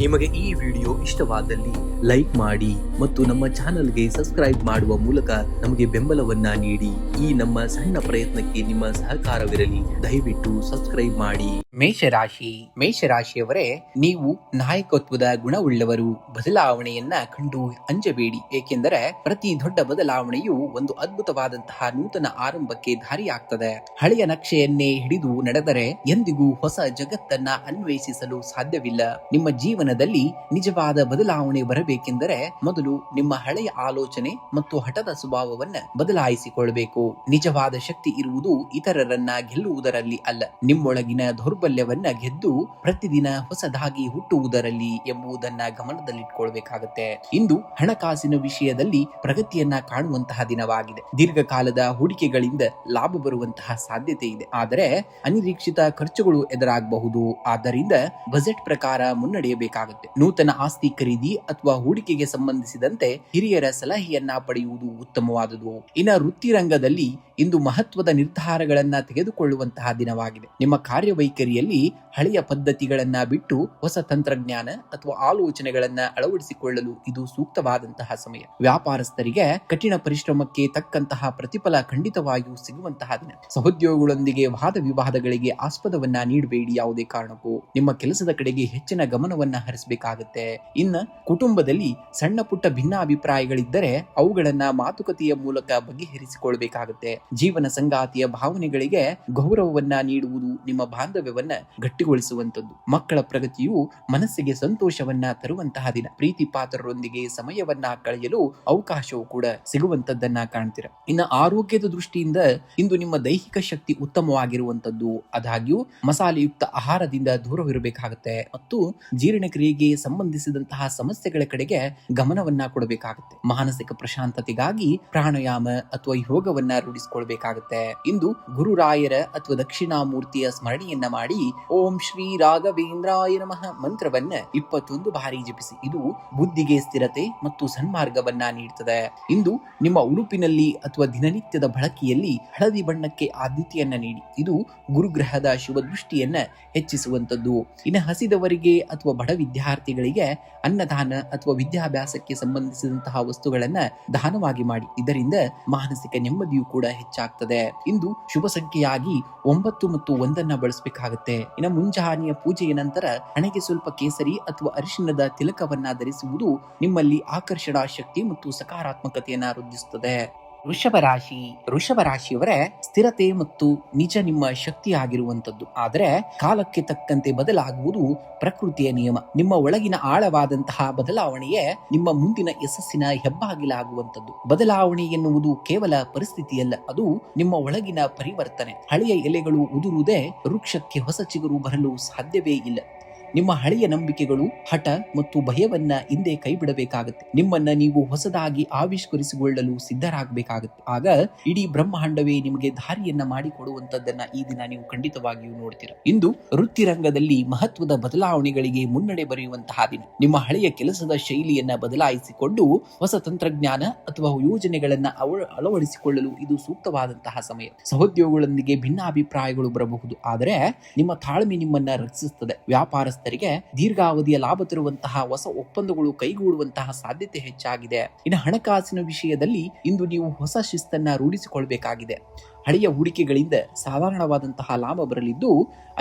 ನಿಮಗೆ ಈ ವಿಡಿಯೋ ಇಷ್ಟವಾದಲ್ಲಿ ಲೈಕ್ ಮಾಡಿ ಮತ್ತು ನಮ್ಮ ಚಾನೆಲ್ಗೆ ಸಬ್ಸ್ಕ್ರೈಬ್ ಮಾಡುವ ಮೂಲಕ ನಮಗೆ ಬೆಂಬಲವನ್ನ ನೀಡಿ. ಈ ನಮ್ಮ ಸಣ್ಣ ಪ್ರಯತ್ನಕ್ಕೆ ನಿಮ್ಮ ಸಹಕಾರವಿರಲಿ. ದಯವಿಟ್ಟು ಸಬ್ಸ್ಕ್ರೈಬ್ ಮಾಡಿ. ಮೇಷರಾಶಿಯವರೇ, ನೀವು ನಾಯಕತ್ವದ ಗುಣವುಳ್ಳವರು. ಬದಲಾವಣೆಯನ್ನ ಕಂಡು ಅಂಜಬೇಡಿ, ಏಕೆಂದರೆ ಪ್ರತಿ ದೊಡ್ಡ ಬದಲಾವಣೆಯು ಒಂದು ಅದ್ಭುತವಾದಂತಹ ನೂತನ ಆರಂಭಕ್ಕೆ ದಾರಿಯಾಗ್ತದೆ. ಹಳೆಯ ನಕ್ಷೆಯನ್ನೇ ಹಿಡಿದು ನಡೆದರೆ ಎಂದಿಗೂ ಹೊಸ ಜಗತ್ತನ್ನ ಅನ್ವೇಷಿಸಲು ಸಾಧ್ಯವಿಲ್ಲ. ನಿಮ್ಮ ಜೀವನದಲ್ಲಿ ನಿಜವಾದ ಬದಲಾವಣೆ ಬರಬೇಕೆಂದರೆ ಮೊದಲು ನಿಮ್ಮ ಹಳೆಯ ಆಲೋಚನೆ ಮತ್ತು ಹಠದ ಸ್ವಭಾವವನ್ನ ಬದಲಾಯಿಸಿಕೊಳ್ಳಬೇಕು. ನಿಜವಾದ ಶಕ್ತಿ ಇರುವುದು ಇತರರನ್ನ ಗೆಲ್ಲುವುದರಲ್ಲಿ ಅಲ್ಲ, ನಿಮ್ಮೊಳಗಿನ ದೌರ್ಬಲ್ಯವನ್ನ ಗೆದ್ದು ಪ್ರತಿದಿನ ಹೊಸದಾಗಿ ಹುಟ್ಟುವುದರಲ್ಲಿ ಎಂಬುದನ್ನ ಗಮನದಲ್ಲಿಟ್ಕೊಳ್ಬೇಕಾಗತ್ತೆ. ಇಂದು ಹಣಕಾಸಿನ ವಿಷಯದಲ್ಲಿ ಪ್ರಗತಿಯನ್ನ ಕಾಣುವಂತಹ ದಿನವಾಗಿದೆ. ದೀರ್ಘಕಾಲದ ಹೂಡಿಕೆಗಳಿಂದ ಲಾಭ ಬರುವಂತಹ ಸಾಧ್ಯತೆ ಇದೆ, ಆದರೆ ಅನಿರೀಕ್ಷಿತ ಖರ್ಚುಗಳು ಎದುರಾಗಬಹುದು. ಆದ್ದರಿಂದ ಬಜೆಟ್ ಪ್ರಕಾರ ಮುನ್ನಡೆಯಬೇಕಾಗುತ್ತೆ. ನೂತನ ಆಸ್ತಿ ಖರೀದಿ ಅಥವಾ ಹೂಡಿಕೆಗೆ ಸಂಬಂಧಿಸಿದಂತೆ ಹಿರಿಯರ ಸಲಹೆಯನ್ನ ಪಡೆಯುವುದು ಉತ್ತಮವಾದುದು. ಇನ್ನು ವೃತ್ತಿ ರಂಗದಲ್ಲಿ ಇಂದು ಮಹತ್ವದ ನಿರ್ಧಾರಗಳನ್ನ ತೆಗೆದುಕೊಳ್ಳುವಂತಹ ದಿನವಾಗಿದೆ. ನಿಮ್ಮ ಕಾರ್ಯವೈಖರಿಯಲ್ಲಿ ಹಳೆಯ ಪದ್ಧತಿಗಳನ್ನ ಬಿಟ್ಟು ಹೊಸ ತಂತ್ರಜ್ಞಾನ ಅಥವಾ ಆಲೋಚನೆಗಳನ್ನ ಅಳವಡಿಸಿಕೊಳ್ಳಲು ಇದು ಸೂಕ್ತವಾದಂತಹ ಸಮಯ. ವ್ಯಾಪಾರಸ್ಥರಿಗೆ ಕಠಿಣ ಪರಿಶ್ರಮಕ್ಕೆ ತಕ್ಕಂತಹ ಪ್ರತಿಫಲ ಖಂಡಿತವಾಗಿಯೂ ಸಿಗುವಂತಹ ದಿನ. ಸಹೋದ್ಯೋಗಿಗಳೊಂದಿಗೆ ವಾದ ವಿವಾದಗಳಿಗೆ ಆಸ್ಪದವನ್ನ ನೀಡಬೇಡಿ. ಯಾವುದೇ ಕಾರಣಕ್ಕೂ ನಿಮ್ಮ ಕೆಲಸದ ಕಡೆಗೆ ಹೆಚ್ಚಿನ ಗಮನವನ್ನ ಹರಿಸಬೇಕಾಗುತ್ತೆ. ಇನ್ನು ಕುಟುಂಬದಲ್ಲಿ ಸಣ್ಣ ಪುಟ್ಟ ಭಿನ್ನಾಭಿಪ್ರಾಯಗಳಿದ್ದರೆ ಅವುಗಳನ್ನ ಮಾತುಕತೆಯ ಮೂಲಕ ಬಗೆಹರಿಸಿಕೊಳ್ಬೇಕಾಗುತ್ತೆ. ಜೀವನ ಸಂಗಾತಿಯ ಭಾವನೆಗಳಿಗೆ ಗೌರವವನ್ನ ನೀಡುವುದು ನಿಮ್ಮ ಬಾಂಧವ್ಯವನ್ನ ಗಟ್ಟಿಗೊಳಿಸುವಂತದ್ದು. ಮಕ್ಕಳ ಪ್ರಗತಿಯು ಮನಸ್ಸಿಗೆ ಸಂತೋಷವನ್ನ ತರುವಂತಹ ದಿನ. ಪ್ರೀತಿ ಪಾತ್ರರೊಂದಿಗೆ ಸಮಯವನ್ನ ಕಳೆಯಲು ಅವಕಾಶವೂ ಕೂಡ ಸಿಗುವಂತದ್ದನ್ನ ಕಾಣ್ತೀರ. ಇನ್ನು ಆರೋಗ್ಯದ ದೃಷ್ಟಿಯಿಂದ ಇಂದು ನಿಮ್ಮ ದೈಹಿಕ ಶಕ್ತಿ ಉತ್ತಮವಾಗಿರುವಂತದ್ದು. ಆದಾಗ್ಯೂ ಮಸಾಲೆಯುಕ್ತ ಆಹಾರದಿಂದ ದೂರವಿರಬೇಕಾಗುತ್ತೆ ಮತ್ತು ಜೀರ್ಣಕ್ರಿಯೆಗೆ ಸಂಬಂಧಿಸಿದಂತಹ ಸಮಸ್ಯೆಗಳ ಕಡೆಗೆ ಗಮನವನ್ನ ಕೊಡಬೇಕಾಗುತ್ತೆ. ಮಾನಸಿಕ ಪ್ರಶಾಂತತೆಗಾಗಿ ಪ್ರಾಣಾಯಾಮ ಅಥವಾ ಯೋಗವನ್ನ ರೂಢಿಸಿಕೊಳ್ಬೇಕಾಗುತ್ತೆ. ಇಂದು ಗುರುರಾಯರ ಅಥವಾ ದಕ್ಷಿಣಾಮೂರ್ತಿಯ ಸ್ಮರಣೆಯನ್ನ ಮಾಡಿ ಓಂ ಶ್ರೀ ರಾಘವೇಂದ್ರಾಯ ನಮಃ ಮಂತ್ರವನ್ನ 21 ಬಾರಿ ಜಪಿಸಿ. ಇದು ಬುದ್ಧಿಗೆ ಸ್ಥಿರತೆ ಮತ್ತು ಸನ್ಮಾರ್ಗವನ್ನ ನೀಡುತ್ತದೆ. ಇಂದು ನಿಮ್ಮ ಉಡುಪಿನಲ್ಲಿ ಅಥವಾ ದಿನನಿತ್ಯದ ಬಳಕೆಯಲ್ಲಿ ಹಳದಿ ಬಣ್ಣಕ್ಕೆ ಆದ್ಯತೆಯನ್ನ ನೀಡಿ. ಇದು ಗುರುಗ್ರಹದ ಶುಭ ದೃಷ್ಟಿಯನ್ನ ಹೆಚ್ಚಿಸುವಂತದ್ದು. ಇನ್ನು ಹಸಿದವರಿಗೆ ಅಥವಾ ಬಡ ವಿದ್ಯಾರ್ಥಿಗಳಿಗೆ ಅನ್ನದಾನ ಅಥವಾ ವಿದ್ಯಾಭ್ಯಾಸಕ್ಕೆ ಸಂಬಂಧಿಸಿದಂತಹ ವಸ್ತುಗಳನ್ನ ದಾನವಾಗಿ ಮಾಡಿ. ಇದರಿಂದ ಮಾನಸಿಕ ನೆಮ್ಮದಿಯೂ ಕೂಡ ಹೆಚ್ಚಾಗ್ತದೆ. ಇಂದು ಶುಭ ಸಂಖ್ಯೆಯಾಗಿ 9 ಮತ್ತು 1 ಬಳಸಬೇಕಾಗುತ್ತೆ. ಇನ್ನು ಮುಂಜಾನೆಯ ಪೂಜೆಯ ನಂತರ ಹಣೆಗೆ ಸ್ವಲ್ಪ ಕೇಸರಿ ಅಥವಾ ಅರಿಶಿಣದ ತಿಲಕವನ್ನ ಧರಿಸುವುದು ನಿಮ್ಮಲ್ಲಿ ಆಕರ್ಷಣಾ ಶಕ್ತಿ ಮತ್ತು ಸಕಾರಾತ್ಮಕತೆಯನ್ನ ವೃದ್ಧಿಸುತ್ತದೆ. ವೃಷಭರಾಶಿಯವರೇ, ಸ್ಥಿರತೆ ಮತ್ತು ನಿಜ ನಿಮ್ಮ ಶಕ್ತಿಯಾಗಿರುವಂತದ್ದು. ಆದರೆ ಕಾಲಕ್ಕೆ ತಕ್ಕಂತೆ ಬದಲಾಗುವುದು ಪ್ರಕೃತಿಯ ನಿಯಮ. ನಿಮ್ಮ ಒಳಗಿನ ಆಳವಾದಂತಹ ಬದಲಾವಣೆಯೇ ನಿಮ್ಮ ಮುಂದಿನ ಯಶಸ್ಸಿನ ಹೆಬ್ಬಾಗಿಲಾಗುವಂತದ್ದು. ಬದಲಾವಣೆ ಎನ್ನುವುದು ಕೇವಲ ಪರಿಸ್ಥಿತಿಯಲ್ಲ, ಅದು ನಿಮ್ಮ ಒಳಗಿನ ಪರಿವರ್ತನೆ. ಹಳೆಯ ಎಲೆಗಳು ಉದುರುವುದೇ ವೃಕ್ಷಕ್ಕೆ ಹೊಸ ಚಿಗುರು ಬರಲು ಸಾಧ್ಯವೇ ಇಲ್ಲ. ನಿಮ್ಮ ಹಳೆಯ ನಂಬಿಕೆಗಳು, ಹಠ ಮತ್ತು ಭಯವನ್ನ ಹಿಂದೆ ಕೈ ಬಿಡಬೇಕಾಗುತ್ತೆ. ನಿಮ್ಮನ್ನ ನೀವು ಹೊಸದಾಗಿ ಆವಿಷ್ಕರಿಸಿಕೊಳ್ಳಲು ಸಿದ್ಧರಾಗಬೇಕಾಗುತ್ತೆ. ಆಗ ಇಡೀ ಬ್ರಹ್ಮಾಂಡವೇ ನಿಮಗೆ ದಾರಿಯನ್ನ ಮಾಡಿಕೊಡುವಂತದ್ದನ್ನ ಈ ದಿನ ನೀವು ಖಂಡಿತವಾಗಿಯೂ ನೋಡ್ತೀರಾ. ಇಂದು ವೃತ್ತಿ ರಂಗದಲ್ಲಿ ಮಹತ್ವದ ಬದಲಾವಣೆಗಳಿಗೆ ಮುನ್ನಡೆ ಬರೆಯುವಂತಹ ದಿನ. ನಿಮ್ಮ ಹಳೆಯ ಕೆಲಸದ ಶೈಲಿಯನ್ನ ಬದಲಾಯಿಸಿಕೊಂಡು ಹೊಸ ತಂತ್ರಜ್ಞಾನ ಅಥವಾ ಯೋಜನೆಗಳನ್ನ ಅಳವಡಿಸಿಕೊಳ್ಳಲು ಇದು ಸೂಕ್ತವಾದಂತಹ ಸಮಯ. ಸಹೋದ್ಯೋಗಿಗಳೊಂದಿಗೆ ಭಿನ್ನಾಭಿಪ್ರಾಯಗಳು ಬರಬಹುದು, ಆದರೆ ನಿಮ್ಮ ತಾಳ್ಮೆ ನಿಮ್ಮನ್ನ ರಕ್ಷಿಸುತ್ತದೆ. ವ್ಯಾಪಾರಸ್ಥರಿಗೆ ದೀರ್ಘಾವಧಿಯ ಲಾಭ ತರುವಂತಹ ಹೊಸ ಒಪ್ಪಂದಗಳು ಕೈಗೂಡುವಂತಹ ಸಾಧ್ಯತೆ ಹೆಚ್ಚಾಗಿದೆ. ಇನ್ನು ಹಣಕಾಸಿನ ವಿಷಯದಲ್ಲಿ ಇಂದು ನೀವು ಹೊಸ ಶಿಸ್ತನ್ನ ರೂಢಿಸಿಕೊಳ್ಬೇಕಾಗಿದೆ. ಹಳೆಯ ಹೂಡಿಕೆಗಳಿಂದ ಸಾಧಾರಣವಾದಂತಹ ಲಾಭ ಬರಲಿದ್ದು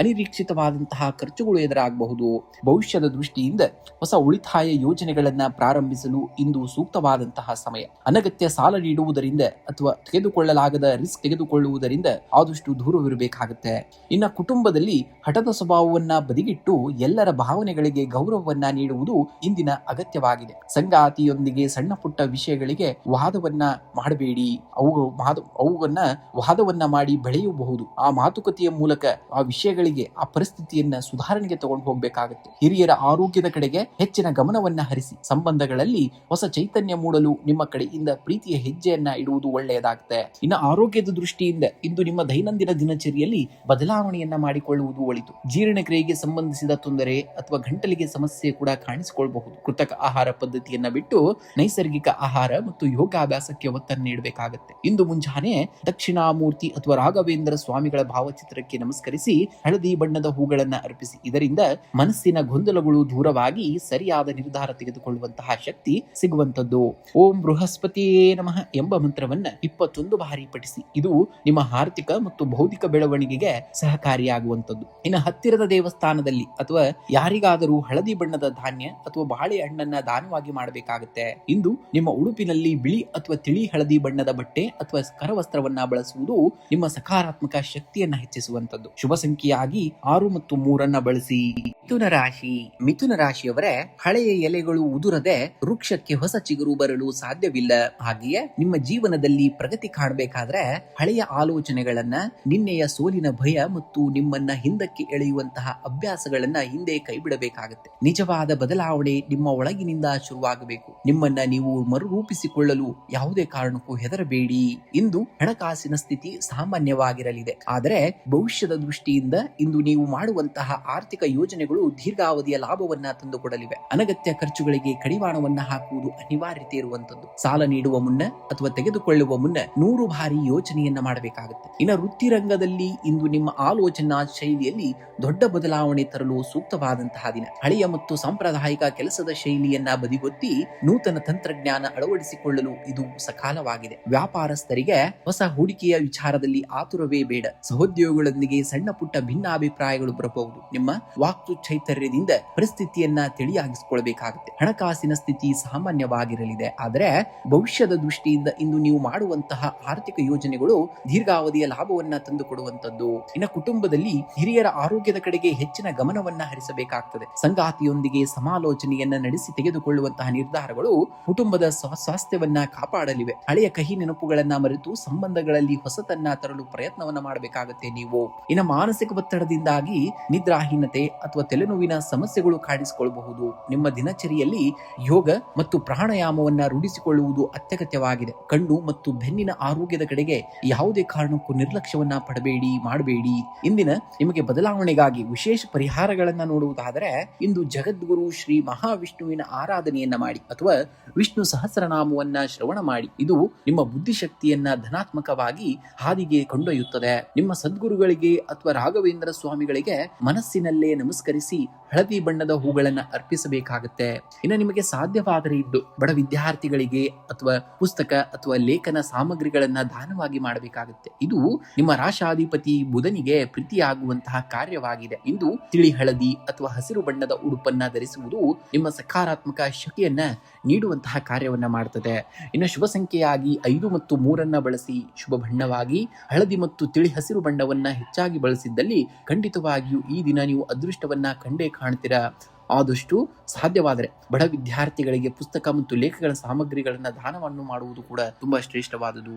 ಅನಿರೀಕ್ಷಿತವಾದಂತಹ ಖರ್ಚುಗಳು ಎದುರಾಗಬಹುದು. ಭವಿಷ್ಯದ ದೃಷ್ಟಿಯಿಂದ ಹೊಸ ಉಳಿತಾಯ ಯೋಜನೆಗಳನ್ನ ಪ್ರಾರಂಭಿಸಲು ಇಂದು ಸೂಕ್ತವಾದಂತಹ ಸಮಯ. ಅನಗತ್ಯ ಸಾಲ ನೀಡುವುದರಿಂದ ಅಥವಾ ತೆಗೆದುಕೊಳ್ಳಲಾಗದ ರಿಸ್ಕ್ ತೆಗೆದುಕೊಳ್ಳುವುದರಿಂದ ಆದಷ್ಟು ದೂರವಿರಬೇಕಾಗುತ್ತೆ. ಇನ್ನು ಕುಟುಂಬದಲ್ಲಿ ಹಠದ ಸ್ವಭಾವವನ್ನ ಬದಿಗಿಟ್ಟು ಎಲ್ಲರ ಭಾವನೆಗಳಿಗೆ ಗೌರವವನ್ನ ನೀಡುವುದು ಇಂದಿನ ಅಗತ್ಯವಾಗಿದೆ. ಸಂಗಾತಿಯೊಂದಿಗೆ ಸಣ್ಣ ಪುಟ್ಟ ವಿಷಯಗಳಿಗೆ ವಾದವನ್ನ ಮಾಡಬೇಡಿ. ಅವುವನ್ನ ವಾದವನ್ನ ಮಾಡಿ ಬೆಳೆಯಬಹುದು. ಆ ಮಾತುಕತೆಯ ಮೂಲಕ ಆ ವಿಷಯಗಳಿಗೆ, ಆ ಪರಿಸ್ಥಿತಿಯನ್ನ ಸುಧಾರಣೆಗೆ ತಗೊಂಡು ಹೋಗ್ಬೇಕಾಗುತ್ತೆ. ಹಿರಿಯರ ಆರೋಗ್ಯದ ಕಡೆಗೆ ಹೆಚ್ಚಿನ ಗಮನವನ್ನ ಹರಿಸಿ. ಸಂಬಂಧಗಳಲ್ಲಿ ಹೊಸ ಚೈತನ್ಯ ಮೂಡಲು ನಿಮ್ಮ ಕಡೆಯಿಂದ ಪ್ರೀತಿಯ ಹೆಜ್ಜೆಯನ್ನ ಇಡುವುದು ಒಳ್ಳೆಯದಾಗುತ್ತೆ. ಇನ್ನು ಆರೋಗ್ಯದ ದೃಷ್ಟಿಯಿಂದ ಇಂದು ನಿಮ್ಮ ದೈನಂದಿನ ದಿನಚರಿಯಲ್ಲಿ ಬದಲಾವಣೆಯನ್ನ ಮಾಡಿಕೊಳ್ಳುವುದು ಒಳಿತು. ಜೀರ್ಣಕ್ರಿಯೆಗೆ ಸಂಬಂಧಿಸಿದ ತೊಂದರೆ ಅಥವಾ ಗಂಟಲಿಗೆ ಸಮಸ್ಯೆ ಕೂಡ ಕಾಣಿಸಿಕೊಳ್ಳಬಹುದು. ಕೃತಕ ಆಹಾರ ಪದ್ಧತಿಯನ್ನ ಬಿಟ್ಟು ನೈಸರ್ಗಿಕ ಆಹಾರ ಮತ್ತು ಯೋಗಾಭ್ಯಾಸಕ್ಕೆ ಒತ್ತನ್ನು ನೀಡಬೇಕಾಗುತ್ತೆ. ಇಂದು ಮುಂಜಾನೆ ದಕ್ಷಿಣಾಮೂರ್ತಿ ದಕ್ಷಿಣಾಮೂರ್ತಿ ಅಥವಾ ರಾಘವೇಂದ್ರ ಸ್ವಾಮಿಗಳ ಭಾವಚಿತ್ರಕ್ಕೆ ನಮಸ್ಕರಿಸಿ ಹಳದಿ ಬಣ್ಣದ ಹೂಗಳನ್ನ ಅರ್ಪಿಸಿ. ಇದರಿಂದ ಮನಸ್ಸಿನ ಗೊಂದಲಗಳು ದೂರವಾಗಿ ಸರಿಯಾದ ನಿರ್ಧಾರ ತೆಗೆದುಕೊಳ್ಳುವಂತಹ ಶಕ್ತಿ ಸಿಗುವಂತದ್ದು. ಓಂ ಬೃಹಸ್ಪತಿಯೇ ನಮಃ ಎಂಬ ಮಂತ್ರವನ್ನ 21 ಬಾರಿ ಪಠಿಸಿ. ಇದು ನಿಮ್ಮ ಆರ್ಥಿಕ ಮತ್ತು ಬೌದ್ಧಿಕ ಬೆಳವಣಿಗೆಗೆ ಸಹಕಾರಿಯಾಗುವಂತದ್ದು. ಇನ್ನು ಹತ್ತಿರದ ದೇವಸ್ಥಾನದಲ್ಲಿ ಅಥವಾ ಯಾರಿಗಾದರೂ ಹಳದಿ ಬಣ್ಣದ ಧಾನ್ಯ ಅಥವಾ ಬಾಳೆಹಣ್ಣನ್ನ ದಾನವಾಗಿ ಮಾಡಬೇಕಾಗುತ್ತೆ. ಇಂದು ನಿಮ್ಮ ಉಡುಪಿನಲ್ಲಿ ಬಿಳಿ ಅಥವಾ ತಿಳಿ ಹಳದಿ ಬಣ್ಣದ ಬಟ್ಟೆ ಅಥವಾ ಕರವಸ್ತ್ರವನ್ನ ಬಳಸುವುದು ನಿಮ್ಮ ಸಕಾರಾತ್ಮಕ ಶಕ್ತಿಯನ್ನ ಹೆಚ್ಚಿಸುವಂತದ್ದು. ಶುಭ ಸಂಖ್ಯೆಯಾಗಿ 6 ಮತ್ತು 3 ಬಳಸಿ. ಮಿಥುನ ರಾಶಿಯವರೇ, ಹಳೆಯ ಎಲೆಗಳು ಉದುರದೆ ವೃಕ್ಷಕ್ಕೆ ಹೊಸ ಚಿಗುರು ಬರಲು ಸಾಧ್ಯವಿಲ್ಲ. ಹಾಗೆಯೇ ನಿಮ್ಮ ಜೀವನದಲ್ಲಿ ಪ್ರಗತಿ ಕಾಣಬೇಕಾದ್ರೆ ಹಳೆಯ ಆಲೋಚನೆಗಳನ್ನ, ನಿನ್ನೆಯ ಸೋಲಿನ ಭಯ ಮತ್ತು ನಿಮ್ಮನ್ನ ಹಿಂದಕ್ಕೆ ಎಳೆಯುವಂತಹ ಅಭ್ಯಾಸಗಳನ್ನ ಹಿಂದೆ ಕೈಬಿಡಬೇಕಾಗುತ್ತೆ. ನಿಜವಾದ ಬದಲಾವಣೆ ನಿಮ್ಮ ಒಳಗಿನಿಂದ ಶುರುವಾಗಬೇಕು. ನಿಮ್ಮನ್ನ ನೀವು ಮರುರೂಪಿಸಿಕೊಳ್ಳಲು ಯಾವುದೇ ಕಾರಣಕ್ಕೂ ಹೆದರಬೇಡಿ. ಇಂದು ಹಣಕಾಸಿನ ಸ್ಥಿತಿ ಸಾಮಾನ್ಯವಾಗಿರಲಿದೆ, ಆದರೆ ಭವಿಷ್ಯದ ದೃಷ್ಟಿಯಿಂದ ಇಂದು ನೀವು ಮಾಡುವಂತಹ ಆರ್ಥಿಕ ಯೋಜನೆಗಳು ದೀರ್ಘಾವಧಿಯ ಲಾಭವನ್ನ ತಂದುಕೊಡಲಿವೆ. ಅನಗತ್ಯ ಖರ್ಚುಗಳಿಗೆ ಕಡಿವಾಣವನ್ನ ಹಾಕುವುದು ಅನಿವಾರ್ಯತೆ ಇರುವಂತದ್ದು. ಸಾಲ ನೀಡುವ ಮುನ್ನ ಅಥವಾ ತೆಗೆದುಕೊಳ್ಳುವ ಮುನ್ನ 100 ಬಾರಿ ಯೋಚನೆಯನ್ನ ಮಾಡಬೇಕಾಗುತ್ತೆ. ಇನ್ನು ವೃತ್ತಿ ರಂಗದಲ್ಲಿ ಇಂದು ನಿಮ್ಮ ಆಲೋಚನಾ ಶೈಲಿಯಲ್ಲಿ ದೊಡ್ಡ ಬದಲಾವಣೆ ತರಲು ಸೂಕ್ತವಾದಂತಹ ದಿನ. ಹಳೆಯ ಮತ್ತು ಸಾಂಪ್ರದಾಯಿಕ ಕೆಲಸದ ಶೈಲಿಯನ್ನ ಬದಿಗೊತ್ತಿ ನೂತನ ತಂತ್ರಜ್ಞಾನ ಅಳವಡಿಸಿಕೊಳ್ಳಲು ಇದು ಸಕಾಲವಾಗಿದೆ. ವ್ಯಾಪಾರಸ್ಥರಿಗೆ ಹೊಸ ಹೂಡಿಕೆಯ ವಿಚಾರದಲ್ಲಿ ಆತುರವೇ ಬೇಡ. ಸಹೋದ್ಯೋಗಿಗಳೊಂದಿಗೆ ಸಣ್ಣ ಪುಟ್ಟ ಭಿನ್ನಾಭಿಪ್ರಾಯಗಳು ಬರಬಹುದು. ನಿಮ್ಮ ವಾಕ್ತು ಚೈತನ್ಯದಿಂದ ಪರಿಸ್ಥಿತಿಯನ್ನ ತಿಳಿಯಾಗಿಸಿಕೊಳ್ಳಬೇಕಾಗುತ್ತೆ. ಹಣಕಾಸಿನ ಸ್ಥಿತಿ ಸಾಮಾನ್ಯವಾಗಿರಲಿದೆ, ಆದರೆ ಭವಿಷ್ಯದ ದೃಷ್ಟಿಯಿಂದ ಇಂದು ನೀವು ಮಾಡುವಂತಹ ಆರ್ಥಿಕ ಯೋಜನೆಗಳು ದೀರ್ಘಾವಧಿಯ ಲಾಭವನ್ನ ತಂದುಕೊಡುವಂತದ್ದು. ಇನ್ನು ಕುಟುಂಬದಲ್ಲಿ ಹಿರಿಯರ ಆರೋಗ್ಯದ ಕಡೆಗೆ ಹೆಚ್ಚಿನ ಗಮನವನ್ನ ಹರಿಸಬೇಕಾಗ್ತದೆ. ಸಂಗಾತಿಯೊಂದಿಗೆ ಸಮಾಲೋಚನೆಯನ್ನ ನಡೆಸಿ ತೆಗೆದುಕೊಳ್ಳುವಂತಹ ನಿರ್ಧಾರಗಳು ಕುಟುಂಬದ ಸ್ವಾಸ್ಥ್ಯವನ್ನ ಕಾಪಾಡಲಿವೆ. ಹಳೆಯ ಕಹಿ ನೆನಪುಗಳನ್ನ ಮರೆತು ಸಂಬಂಧಗಳಲ್ಲಿ ಹೊಸತನ್ನ ತರಲು ಪ್ರಯತ್ನವನ್ನ ಮಾಡಬೇಕಾಗುತ್ತೆ ನೀವು. ಇನ್ನು ಮಾನಸಿಕ ಒತ್ತಡದಿಂದಾಗಿ ನಿದ್ರಾಹೀನತೆ ಅಥವಾ ತಲೆನೋವಿನ ಸಮಸ್ಯೆಗಳು ಕಾಣಿಸಿಕೊಳ್ಳಬಹುದು. ನಿಮ್ಮ ದಿನಚರಿಯಲ್ಲಿ ಯೋಗ ಮತ್ತು ಪ್ರಾಣಾಯಾಮವನ್ನ ರೂಢಿಸಿಕೊಳ್ಳುವುದು ಅತ್ಯಗತ್ಯವಾಗಿದೆ. ಕಣ್ಣು ಮತ್ತು ಬೆನ್ನಿನ ಆರೋಗ್ಯದ ಕಡೆಗೆ ಯಾವುದೇ ಕಾರಣಕ್ಕೂ ನಿರ್ಲಕ್ಷ್ಯವನ್ನ ಮಾಡಬೇಡಿ. ಇಂದಿನ ನಿಮಗೆ ಬದಲಾವಣೆಗಾಗಿ ವಿಶೇಷ ಪರಿಹಾರಗಳನ್ನ ನೋಡುವುದಾದರೆ, ಇಂದು ಜಗದ್ಗುರು ಶ್ರೀ ಮಹಾವಿಷ್ಣುವಿನ ಆರಾಧನೆಯನ್ನ ಮಾಡಿ ಅಥವಾ ವಿಷ್ಣು ಸಹಸ್ರನಾಮವನ್ನ ಶ್ರವಣ ಮಾಡಿ. ಇದು ನಿಮ್ಮ ಬುದ್ಧಿಶಕ್ತಿಯನ್ನ ಧನಾತ್ಮಕವಾಗಿ ಹಾದಿಗೆ ಕೊಂಡೊಯ್ಯುತ್ತದೆ. ನಿಮ್ಮ ಸದ್ಗುರುಗಳಿಗೆ ಅಥವಾ ರಾಘವೇಂದ್ರ ಸ್ವಾಮಿಗಳಿಗೆ ಮನಸ್ಸಿನಲ್ಲೇ ನಮಸ್ಕರಿಸಿ ಹಳದಿ ಬಣ್ಣದ ಹೂಗಳನ್ನ ಅರ್ಪಿಸಬೇಕಾಗುತ್ತೆ. ಇನ್ನು ನಿಮಗೆ ಸಾಧ್ಯವಾದರೆ ಇದ್ದು ಬಡ ವಿದ್ಯಾರ್ಥಿಗಳಿಗೆ ಅಥವಾ ಪುಸ್ತಕ ಅಥವಾ ಲೇಖನ ಸಾಮಗ್ರಿಗಳನ್ನ ದಾನವಾಗಿ ಮಾಡಬೇಕಾಗುತ್ತೆ. ಇದು ನಿಮ್ಮ ರಾಶಾಧಿಪತಿ ಬುಧನಿಗೆ ಪ್ರೀತಿಯಾಗುವಂತಹ ಕಾರ್ಯವಾಗಿದೆ. ಇಂದು ತಿಳಿ ಹಳದಿ ಅಥವಾ ಹಸಿರು ಬಣ್ಣದ ಉಡುಪನ್ನ ಧರಿಸುವುದು ನಿಮ್ಮ ಸಕಾರಾತ್ಮಕ ಶಕ್ತಿಯನ್ನ ನೀಡುವಂತಹ ಕಾರ್ಯವನ್ನ ಮಾಡುತ್ತದೆ. ಇನ್ನು ಶುಭ ಸಂಖ್ಯೆಯಾಗಿ 5 ಮತ್ತು 3 ಬಳಸಿ. ಶುಭ ಬಣ್ಣವಾಗಿ ಹಳದಿ ಮತ್ತು ತಿಳಿ ಹಸಿರು ಬಣ್ಣವನ್ನ ಹೆಚ್ಚಾಗಿ ಬಳಸಿದ್ದಲ್ಲಿ ಖಂಡಿತವಾಗಿಯೂ ಈ ದಿನ ನೀವು ಅದೃಷ್ಟವನ್ನ ಕಂಡೇ ಕಾಣ್ತೀರಾ. ಆದಷ್ಟು ಸಾಧ್ಯವಾದರೆ ಬಡ ವಿದ್ಯಾರ್ಥಿಗಳಿಗೆ ಪುಸ್ತಕ ಮತ್ತು ಲೇಖಗಳ ಸಾಮಗ್ರಿಗಳನ್ನ ದಾನವನ್ನು ಮಾಡುವುದು ಕೂಡ ತುಂಬಾ ಶ್ರೇಷ್ಠವಾದುದು.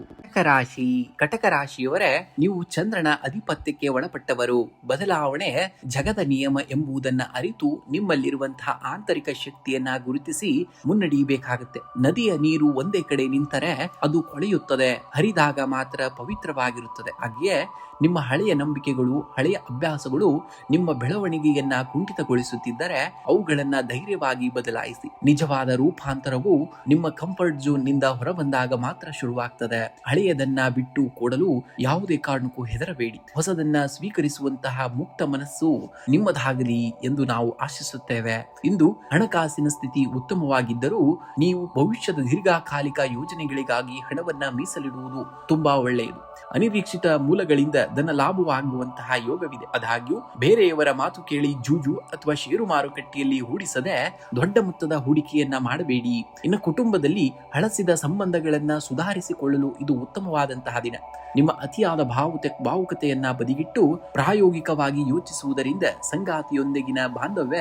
ಕಟಕ ರಾಶಿಯವರೇ, ನೀವು ಚಂದ್ರನ ಅಧಿಪತ್ಯಕ್ಕೆ ಒಳಪಟ್ಟವರು. ಬದಲಾವಣೆ ಜಗದ ನಿಯಮ ಎಂಬುದನ್ನ ಅರಿತು ನಿಮ್ಮಲ್ಲಿರುವಂತಹ ಆಂತರಿಕ ಶಕ್ತಿಯನ್ನ ಗುರುತಿಸಿ ಮುನ್ನಡೆಯಬೇಕಾಗುತ್ತೆ. ನದಿಯ ನೀರು ಒಂದೇ ಕಡೆ ನಿಂತರೆ ಅದು ಕೊಳೆಯುತ್ತದೆ, ಹರಿದಾಗ ಮಾತ್ರ ಪವಿತ್ರವಾಗಿರುತ್ತದೆ. ಹಾಗೆಯೇ ನಿಮ್ಮ ಹಳೆಯ ನಂಬಿಕೆಗಳು, ಹಳೆಯ ಅಭ್ಯಾಸಗಳು ನಿಮ್ಮ ಬೆಳವಣಿಗೆಯನ್ನ ಕುಂಠಿತಗೊಳಿಸುತ್ತಿದ್ದರೆ ಅವುಗಳನ್ನ ಧೈರ್ಯವಾಗಿ ಬದಲಾಯಿಸಿ. ನಿಜವಾದ ರೂಪಾಂತರವು ನಿಮ್ಮ ಕಂಫರ್ಟ್ ಝೋನ್ ನಿಂದ ಹೊರಬಂದಾಗ ಮಾತ್ರ ಶುರುವಾಗ್ತದೆ. ಹಳೆಯದನ್ನ ಬಿಟ್ಟು ಕೊಡಲು ಯಾವುದೇ ಕಾರಣಕ್ಕೂ ಹೆದರಬೇಡಿ. ಹೊಸದನ್ನ ಸ್ವೀಕರಿಸುವಂತಹ ಮುಕ್ತ ಮನಸ್ಸು ನಿಮ್ಮದಾಗಲಿ ಎಂದು ನಾವು ಆಶಿಸುತ್ತೇವೆ. ಇಂದು ಹಣಕಾಸಿನ ಸ್ಥಿತಿ ಉತ್ತಮವಾಗಿದ್ದರೂ ನೀವು ಭವಿಷ್ಯದ ದೀರ್ಘಕಾಲಿಕ ಯೋಜನೆಗಳಿಗಾಗಿ ಹಣವನ್ನ ಮೀಸಲಿಡುವುದು ತುಂಬಾ ಒಳ್ಳೆಯದು. ಅನಿರೀಕ್ಷಿತ ಮೂಲಗಳಿಂದ ಧನ ಲಾಭವಾಗುವಂತಹ ಯೋಗವಿದೆ. ಆದಾಗ್ಯೂ ಬೇರೆಯವರ ಮಾತು ಕೇಳಿ ಜೂಜು ಅಥವಾ ಷೇರು ಮಾರುಕಟ್ಟೆಯಲ್ಲಿ ಹೂಡಿಸದೆ ದೊಡ್ಡ ಮೊತ್ತದ ಹೂಡಿಕೆಯನ್ನ ಮಾಡಬೇಡಿ. ಇನ್ನು ಕುಟುಂಬದಲ್ಲಿ ಹಳಸಿದ ಸಂಬಂಧಗಳನ್ನ ಸುಧಾರಿಸಿಕೊಳ್ಳಲು ಇದು ಉತ್ತಮವಾದಂತಹ ದಿನ. ನಿಮ್ಮ ಅತಿಯಾದ ಭಾವುಕತೆಯನ್ನ ಬದಿಗಿಟ್ಟು ಪ್ರಾಯೋಗಿಕವಾಗಿ ಯೋಚಿಸುವುದರಿಂದ ಸಂಗಾತಿಯೊಂದಿಗಿನ ಬಾಂಧವ್ಯ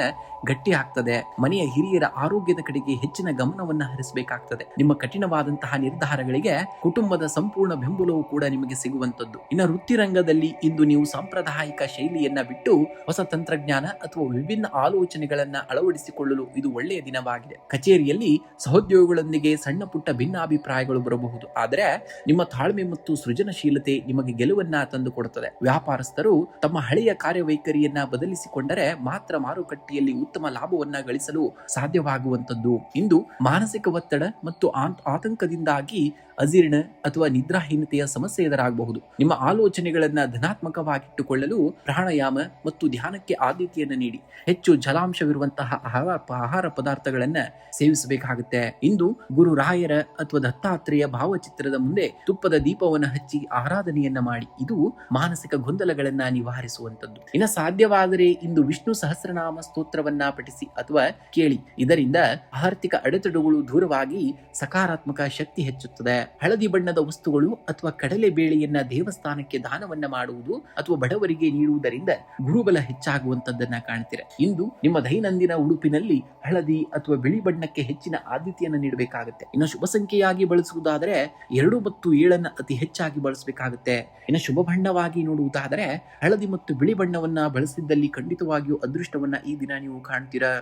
ಗಟ್ಟಿಯಾಗ್ತದೆ. ಮನೆಯ ಹಿರಿಯರ ಆರೋಗ್ಯದ ಕಡೆಗೆ ಹೆಚ್ಚಿನ ಗಮನವನ್ನ ಹರಿಸಬೇಕಾಗ್ತದೆ. ನಿಮ್ಮ ಕಠಿಣವಾದಂತಹ ನಿರ್ಧಾರಗಳಿಗೆ ಕುಟುಂಬದ ಸಂಪೂರ್ಣ ಬೆಂಬಲವೂ ಕೂಡ ನಿಮಗೆ ಸಿಗುವಂತದ್ದು. ಇನ್ನು ವೃತ್ತಿ ರಂಗದಲ್ಲಿ ಇಂದು ನೀವು ಸಾಂಪ್ರದಾಯಿಕ ಶೈಲಿಯನ್ನ ಬಿಟ್ಟು ಹೊಸ ತಂತ್ರಜ್ಞಾನ ಅಥವಾ ವಿಭಿನ್ನ ಆಲೋಚನೆಗಳನ್ನ ಅಳವಡಿಸಿಕೊಳ್ಳಲು ಇದು ಒಳ್ಳೆಯ ದಿನವಾಗಿದೆ. ಕಚೇರಿಯಲ್ಲಿ ಸಹೋದ್ಯೋಗಿಗಳೊಂದಿಗೆ ಸಣ್ಣ ಪುಟ್ಟ ಭಿನ್ನಾಭಿಪ್ರಾಯಗಳು ಬರಬಹುದು, ಆದರೆ ನಿಮ್ಮ ತಾಳ್ಮೆ ಮತ್ತು ಸೃಜನಶೀಲತೆ ನಿಮಗೆ ಗೆಲುವನ್ನ ತಂದುಕೊಡುತ್ತದೆ. ವ್ಯಾಪಾರಸ್ಥರು ತಮ್ಮ ಹಳೆಯ ಕಾರ್ಯವೈಖರಿಯನ್ನ ಬದಲಿಸಿಕೊಂಡರೆ ಮಾತ್ರ ಮಾರುಕಟ್ಟೆಯಲ್ಲಿ ಉತ್ತಮ ಲಾಭವನ್ನ ಗಳಿಸಲು ಸಾಧ್ಯವಾಗುವಂತದ್ದು. ಇಂದು ಮಾನಸಿಕ ಒತ್ತಡ ಮತ್ತು ಆತಂಕದಿಂದಾಗಿ ಅಜೀರ್ಣ ಅಥವಾ ನಿದ್ರಾಹೀನತೆಯ ಸಮಸ್ಯೆ ಎದುರಾಗಬಹುದು. ನಿಮ್ಮ ಆಲೋಚನೆಗಳನ್ನ ಧನಾತ್ಮಕವಾಗಿಟ್ಟುಕೊಳ್ಳಲು ಪ್ರಾಣಾಯಾಮ ಮತ್ತು ಧ್ಯಾನಕ್ಕೆ ಆದ್ಯತೆಯನ್ನು ನೀಡಿ ಹೆಚ್ಚು ಜಲಾಂಶವಿರುವಂತಹ ಆಹಾರ ಪದಾರ್ಥಗಳನ್ನ ಸೇವಿಸಬೇಕಾಗುತ್ತೆ. ಇಂದು ಗುರು ರಾಯರ ಅಥವಾ ದತ್ತಾತ್ರೇಯ ಭಾವಚಿತ್ರದ ಮುಂದೆ ತುಪ್ಪದ ದೀಪವನ್ನು ಹಚ್ಚಿ ಆರಾಧನೆಯನ್ನ ಮಾಡಿ. ಇದು ಮಾನಸಿಕ ಗೊಂದಲಗಳನ್ನ ನಿವಾರಿಸುವಂತದ್ದು. ಇನ್ನು ಸಾಧ್ಯವಾದರೆ ಇಂದು ವಿಷ್ಣು ಸಹಸ್ರನಾಮ ಸ್ತೋತ್ರವನ್ನ ಪಠಿಸಿ ಅಥವಾ ಕೇಳಿ. ಇದರಿಂದ ಆರ್ಥಿಕ ಅಡೆತಡೆಗಳು ದೂರವಾಗಿ ಸಕಾರಾತ್ಮಕ ಶಕ್ತಿ ಹೆಚ್ಚುತ್ತದೆ. ಹಳದಿ ಬಣ್ಣದ ವಸ್ತುಗಳು ಅಥವಾ ಕಡಲೆ ಬೇಳೆಯನ್ನ ದೇವಸ್ಥಾನಕ್ಕೆ ದಾನವನ್ನ ಮಾಡುವುದು ಅಥವಾ ಬಡವರಿಗೆ ನೀಡುವುದರಿಂದ ಗುರುಬಲ ಹೆಚ್ಚಾಗುವಂತದ್ದನ್ನ ಕಾಣ್ತೀರ. ಇಂದು ನಿಮ್ಮ ದೈನಂದಿನ ಉಡುಪಿನಲ್ಲಿ ಹಳದಿ ಅಥವಾ ಬಿಳಿ ಬಣ್ಣಕ್ಕೆ ಹೆಚ್ಚಿನ ಆದ್ಯತೆಯನ್ನು ನೀಡಬೇಕಾಗುತ್ತೆ. ಇನ್ನು ಶುಭ ಸಂಖ್ಯೆಯಾಗಿ ಬಳಸುವುದಾದರೆ 2 ಮತ್ತು 7 ಅತಿ ಹೆಚ್ಚಾಗಿ ಬಳಸಬೇಕಾಗುತ್ತೆ. ಇನ್ನು ಶುಭ ಬಣ್ಣವಾಗಿ ನೋಡುವುದಾದರೆ ಹಳದಿ ಮತ್ತು ಬಿಳಿ ಬಣ್ಣವನ್ನ ಬಳಸಿದ್ದಲ್ಲಿ ಖಂಡಿತವಾಗಿಯೂ ಅದೃಷ್ಟವನ್ನ ಈ ದಿನ ನೀವು ಕಾಣ್ತೀರಾ.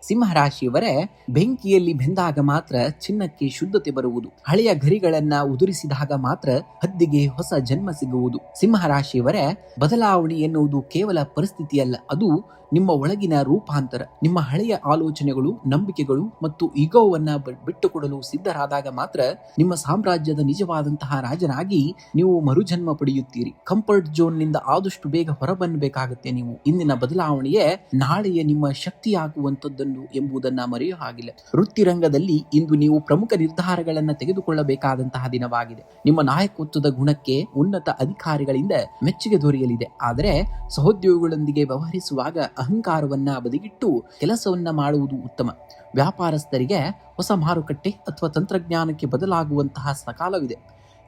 ಸಿಂಹರಾಶಿಯವರೇ, ಬೆಂಕಿಯಲ್ಲಿ ಬೆಂದಾಗ ಮಾತ್ರ ಚಿನ್ನಕ್ಕೆ ಶುದ್ಧತೆ ಬರುವುದು. ಹಳೆಯ ಗರಿಗಳನ್ನ ಉದುರಿಸಿದಾಗ ಮಾತ್ರ ಹದ್ದಿಗೆ ಹೊಸ ಜನ್ಮ ಸಿಗುವುದು. ಸಿಂಹರಾಶಿಯವರೇ, ಬದಲಾವಣೆ ಎನ್ನುವುದು ಕೇವಲ ಪರಿಸ್ಥಿತಿಯಲ್ಲ, ಅದು ನಿಮ್ಮ ಒಳಗಿನ ರೂಪಾಂತರ. ನಿಮ್ಮ ಹಳೆಯ ಆಲೋಚನೆಗಳು, ನಂಬಿಕೆಗಳು ಮತ್ತು ಈಗೋವನ್ನ ಬಿಟ್ಟುಕೊಡಲು ಸಿದ್ಧರಾದಾಗ ಮಾತ್ರ ನಿಮ್ಮ ಸಾಮ್ರಾಜ್ಯದ ನಿಜವಾದಂತಹ ರಾಜನಾಗಿ ನೀವು ಮರುಜನ್ಮ ಪಡೆಯುತ್ತೀರಿ. ಕಂಫರ್ಟ್ ಝೋನ್ ನಿಂದ ಆದಷ್ಟು ಬೇಗ ಹೊರಬನ್ನಬೇಕಾಗುತ್ತೆ ನೀವು. ಇಂದಿನ ಬದಲಾವಣೆಯೇ ನಾಳೆಯ ನಿಮ್ಮ ಶಕ್ತಿಯಾಗುವಂತದ್ದನ್ನು ಎಂಬುದನ್ನ ಮರೆಯೋ ಹಾಗಿಲ್ಲ. ವೃತ್ತಿರಂಗದಲ್ಲಿ ಇಂದು ನೀವು ಪ್ರಮುಖ ನಿರ್ಧಾರಗಳನ್ನ ತೆಗೆದುಕೊಳ್ಳಬೇಕಾದಂತಹ ದಿನವಾಗಿದೆ. ನಿಮ್ಮ ನಾಯಕತ್ವದ ಗುಣಕ್ಕೆ ಉನ್ನತ ಅಧಿಕಾರಿಗಳಿಂದ ಮೆಚ್ಚುಗೆ ದೊರೆಯಲಿದೆ. ಆದರೆ ಸಹೋದ್ಯೋಗಿಗಳೊಂದಿಗೆ ವ್ಯವಹರಿಸುವಾಗ ಅಹಂಕಾರವನ್ನ ಬದಿಗಿಟ್ಟು ಕೆಲಸವನ್ನ ಮಾಡುವುದು ಉತ್ತಮ. ವ್ಯಾಪಾರಸ್ಥರಿಗೆ ಹೊಸ ಮಾರುಕಟ್ಟೆ ಅಥವಾ ತಂತ್ರಜ್ಞಾನಕ್ಕೆ ಬದಲಾಗುವಂತಹ ಸಕಾಲವಿದೆ.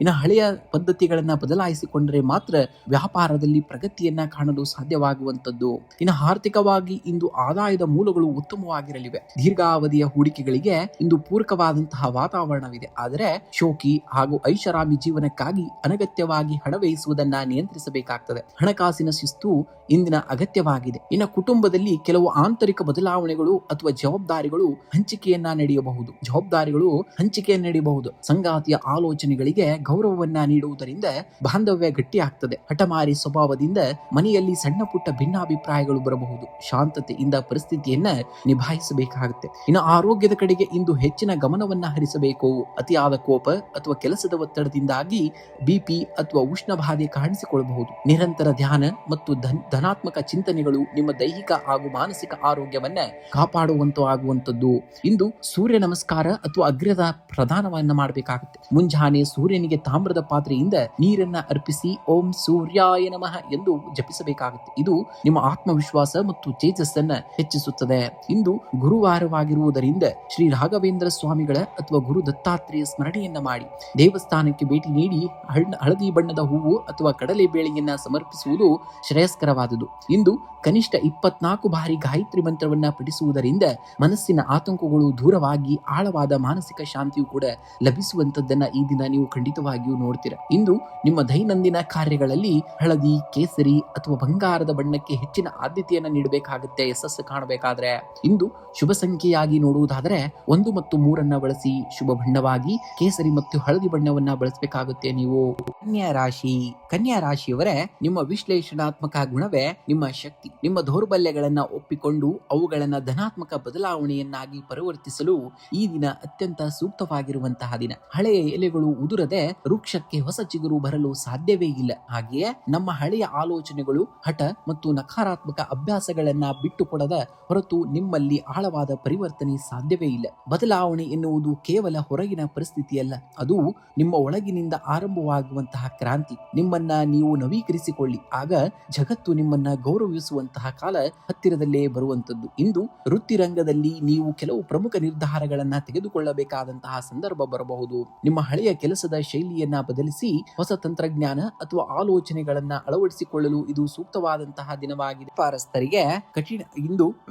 ಇನ್ನು ಹಳೆಯ ಪದ್ಧತಿಗಳನ್ನ ಬದಲಾಯಿಸಿಕೊಂಡರೆ ಮಾತ್ರ ವ್ಯಾಪಾರದಲ್ಲಿ ಪ್ರಗತಿಯನ್ನ ಕಾಣಲು ಸಾಧ್ಯವಾಗುವಂತದ್ದು. ಇನ್ನು ಆರ್ಥಿಕವಾಗಿ ಇಂದು ಆದಾಯದ ಮೂಲಗಳು ಉತ್ತಮವಾಗಿರಲಿವೆ. ದೀರ್ಘಾವಧಿಯ ಹೂಡಿಕೆಗಳಿಗೆ ಇಂದು ಪೂರಕವಾದಂತಹ ವಾತಾವರಣವಿದೆ. ಆದರೆ ಶೋಕಿ ಹಾಗೂ ಐಷಾರಾಮಿ ಜೀವನಕ್ಕಾಗಿ ಅನಗತ್ಯವಾಗಿ ಹಣ ವ್ಯಯಿಸುವುದನ್ನ ನಿಯಂತ್ರಿಸಬೇಕಾಗ್ತದೆ. ಹಣಕಾಸಿನ ಶಿಸ್ತು ಇಂದಿನ ಅಗತ್ಯವಾಗಿದೆ. ಇನ್ನು ಕುಟುಂಬದಲ್ಲಿ ಕೆಲವು ಆಂತರಿಕ ಬದಲಾವಣೆಗಳು ಅಥವಾ ಜವಾಬ್ದಾರಿಗಳು ಹಂಚಿಕೆಯನ್ನ ನಡೆಯಬಹುದು. ಸಂಗಾತಿಯ ಆಲೋಚನೆಗಳಿಗೆ ಗೌರವವನ್ನ ನೀಡುವುದರಿಂದ ಬಾಂಧವ್ಯ ಗಟ್ಟಿಯಾಗ್ತದೆ. ಹಠಮಾರಿ ಸ್ವಭಾವದಿಂದ ಮನೆಯಲ್ಲಿ ಸಣ್ಣ ಪುಟ್ಟ ಭಿನ್ನಾಭಿಪ್ರಾಯಗಳು ಬರಬಹುದು. ಶಾಂತತೆಯಿಂದ ಪರಿಸ್ಥಿತಿಯನ್ನ ನಿಭಾಯಿಸಬೇಕಾಗುತ್ತೆ. ಇನ್ನು ಆರೋಗ್ಯದ ಕಡೆಗೆ ಇಂದು ಹೆಚ್ಚಿನ ಗಮನವನ್ನ ಹರಿಸಬೇಕು. ಅತಿಯಾದ ಕೋಪ ಅಥವಾ ಕೆಲಸದ ಒತ್ತಡದಿಂದಾಗಿ ಬಿಪಿ ಅಥವಾ ಉಷ್ಣ ಬಾಧೆ ಕಾಣಿಸಿಕೊಳ್ಳಬಹುದು. ನಿರಂತರ ಧ್ಯಾನ ಮತ್ತು ಧನಾತ್ಮಕ ಚಿಂತನೆಗಳು ನಿಮ್ಮ ದೈಹಿಕ ಹಾಗೂ ಮಾನಸಿಕ ಆರೋಗ್ಯವನ್ನ ಕಾಪಾಡುವಂತಾಗುವಂತದ್ದು. ಇಂದು ಸೂರ್ಯ ನಮಸ್ಕಾರ ಅಥವಾ ಅಗ್ರ್ಯದ ಪ್ರದಾನವನ್ನ ಮಾಡಬೇಕಾಗುತ್ತೆ. ಮುಂಜಾನೆ ಸೂರ್ಯನಿಗೆ ತಾಮ್ರದ ಪಾತ್ರೆಯಿಂದ ನೀರನ್ನ ಅರ್ಪಿಸಿ ಓಂ ಸೂರ್ಯಾಯ ನಮಃ ಎಂದು ಜಪಿಸಬೇಕಾಗುತ್ತೆ. ಇದು ನಿಮ್ಮ ಆತ್ಮವಿಶ್ವಾಸ ಮತ್ತು ತೇಜಸ್ಸನ್ನ ಹೆಚ್ಚಿಸುತ್ತದೆ. ಇಂದು ಗುರುವಾರವಾಗಿರುವುದರಿಂದ ಶ್ರೀ ರಾಘವೇಂದ್ರ ಸ್ವಾಮಿಗಳ ಅಥವಾ ಗುರು ದತ್ತಾತ್ರೇಯ ಸ್ಮರಣೆಯನ್ನ ಮಾಡಿ. ದೇವಸ್ಥಾನಕ್ಕೆ ಭೇಟಿ ನೀಡಿ ಹಳದಿ ಬಣ್ಣದ ಹೂವು ಅಥವಾ ಕಡಲೆ ಬೇಳೆಯನ್ನ ಸಮರ್ಪಿಸುವುದು ಶ್ರೇಯಸ್ಕರವಾದುದು. ಇಂದು ಕನಿಷ್ಠ 24 ಬಾರಿ ಗಾಯತ್ರಿ ಮಂತ್ರವನ್ನ ಪಠಿಸುವುದರಿಂದ ಮನಸ್ಸಿನ ಆತಂಕಗಳು ದೂರವಾಗಿ ಆಳವಾದ ಮಾನಸಿಕ ಶಾಂತಿಯು ಕೂಡ ಲಭಿಸುವಂತದ್ದನ್ನ ಈ ದಿನ ನೀವು ಖಂಡಿತವಾಗಿಯೂ ನೋಡ್ತೀರಾ. ಇಂದು ನಿಮ್ಮ ದೈನಂದಿನ ಕಾರ್ಯಗಳಲ್ಲಿ ಹಳದಿ, ಕೇಸರಿ ಅಥವಾ ಬಂಗಾರದ ಬಣ್ಣಕ್ಕೆ ಹೆಚ್ಚಿನ ಆದ್ಯತೆಯನ್ನ ನೀಡಬೇಕಾಗುತ್ತೆ ಯಶಸ್ಸು ಕಾಣಬೇಕಾದ್ರೆ. ಇಂದು ಶುಭ ಸಂಖ್ಯೆಯಾಗಿ ನೋಡುವುದಾದರೆ 1 ಮತ್ತು 3 ಬಳಸಿ. ಶುಭ ಬಣ್ಣವಾಗಿ ಕೇಸರಿ ಮತ್ತು ಹಳದಿ ಬಣ್ಣವನ್ನ ಬಳಸಬೇಕಾಗುತ್ತೆ ನೀವು. ಕನ್ಯಾ ರಾಶಿಯವರೇ, ನಿಮ್ಮ ವಿಶ್ಲೇಷಣಾತ್ಮಕ ಗುಣವೇ ನಿಮ್ಮ ಶಕ್ತಿ. ನಿಮ್ಮ ದೌರ್ಬಲ್ಯಗಳನ್ನ ಒಪ್ಪಿಕೊಂಡು ಅವುಗಳನ್ನ ಧನಾತ್ಮಕ ಬದಲಾವಣೆಯನ್ನಾಗಿ ಪರಿವರ್ತಿಸಲು ಈ ದಿನ ಅತ್ಯಂತ ಸೂಕ್ತವಾಗಿರುವಂತಹ ದಿನ. ಹಳೆಯ ಎಲೆಗಳು ಉದುರದೆ ವೃಕ್ಷಕ್ಕೆ ಹೊಸ ಚಿಗುರು ಬರಲು ಸಾಧ್ಯವೇ ಇಲ್ಲ. ಹಾಗೆಯೇ ನಮ್ಮ ಹಳೆಯ ಆಲೋಚನೆಗಳು, ಹಠ ಮತ್ತು ನಕಾರಾತ್ಮಕ ಅಭ್ಯಾಸಗಳನ್ನ ಬಿಟ್ಟುಕೊಡದ ಹೊರತು ನಿಮ್ಮಲ್ಲಿ ಆಳವಾದ ಪರಿವರ್ತನೆ ಸಾಧ್ಯವೇ ಇಲ್ಲ. ಬದಲಾವಣೆ ಎನ್ನುವುದು ಕೇವಲ ಹೊರಗಿನ ಪರಿಸ್ಥಿತಿಯಲ್ಲ, ಅದು ನಿಮ್ಮ ಒಳಗಿನಿಂದ ಆರಂಭವಾಗುವಂತಹ ಕ್ರಾಂತಿ. ನಿಮ್ಮನ್ನ ನೀವು ನವೀಕರಿಸಿಕೊಳ್ಳಿ, ಆಗ ಜಗತ್ತು ನಿಮ್ಮನ್ನ ಗೌರವಿಸುವಂತಹ ಕಾಲ ಹತ್ತಿರದಲ್ಲೇ ಬರುವಂತದ್ದು. ಇಂದು ವೃತ್ತಿರಂಗದಲ್ಲಿ ನೀವು ಕೆಲವು ಪ್ರಮುಖ ನಿರ್ಧಾರಗಳನ್ನ ತೆಗೆದುಕೊಳ್ಳಬೇಕಾದಂತಹ ಸಂದರ್ಭ ಬರಬಹುದು. ನಿಮ್ಮ ಹಳೆಯ ಕೆಲಸದ ಶೈಲಿಯನ್ನ ಬದಲಿಸಿ ಹೊಸ ತಂತ್ರಜ್ಞಾನ ಅಥವಾ ಆಲೋಚನೆಗಳನ್ನ ಅಳವಡಿಸಿಕೊಳ್ಳಲು ಇದು ಸೂಕ್ತವಾದಂತಹ ದಿನವಾಗಿದೆ.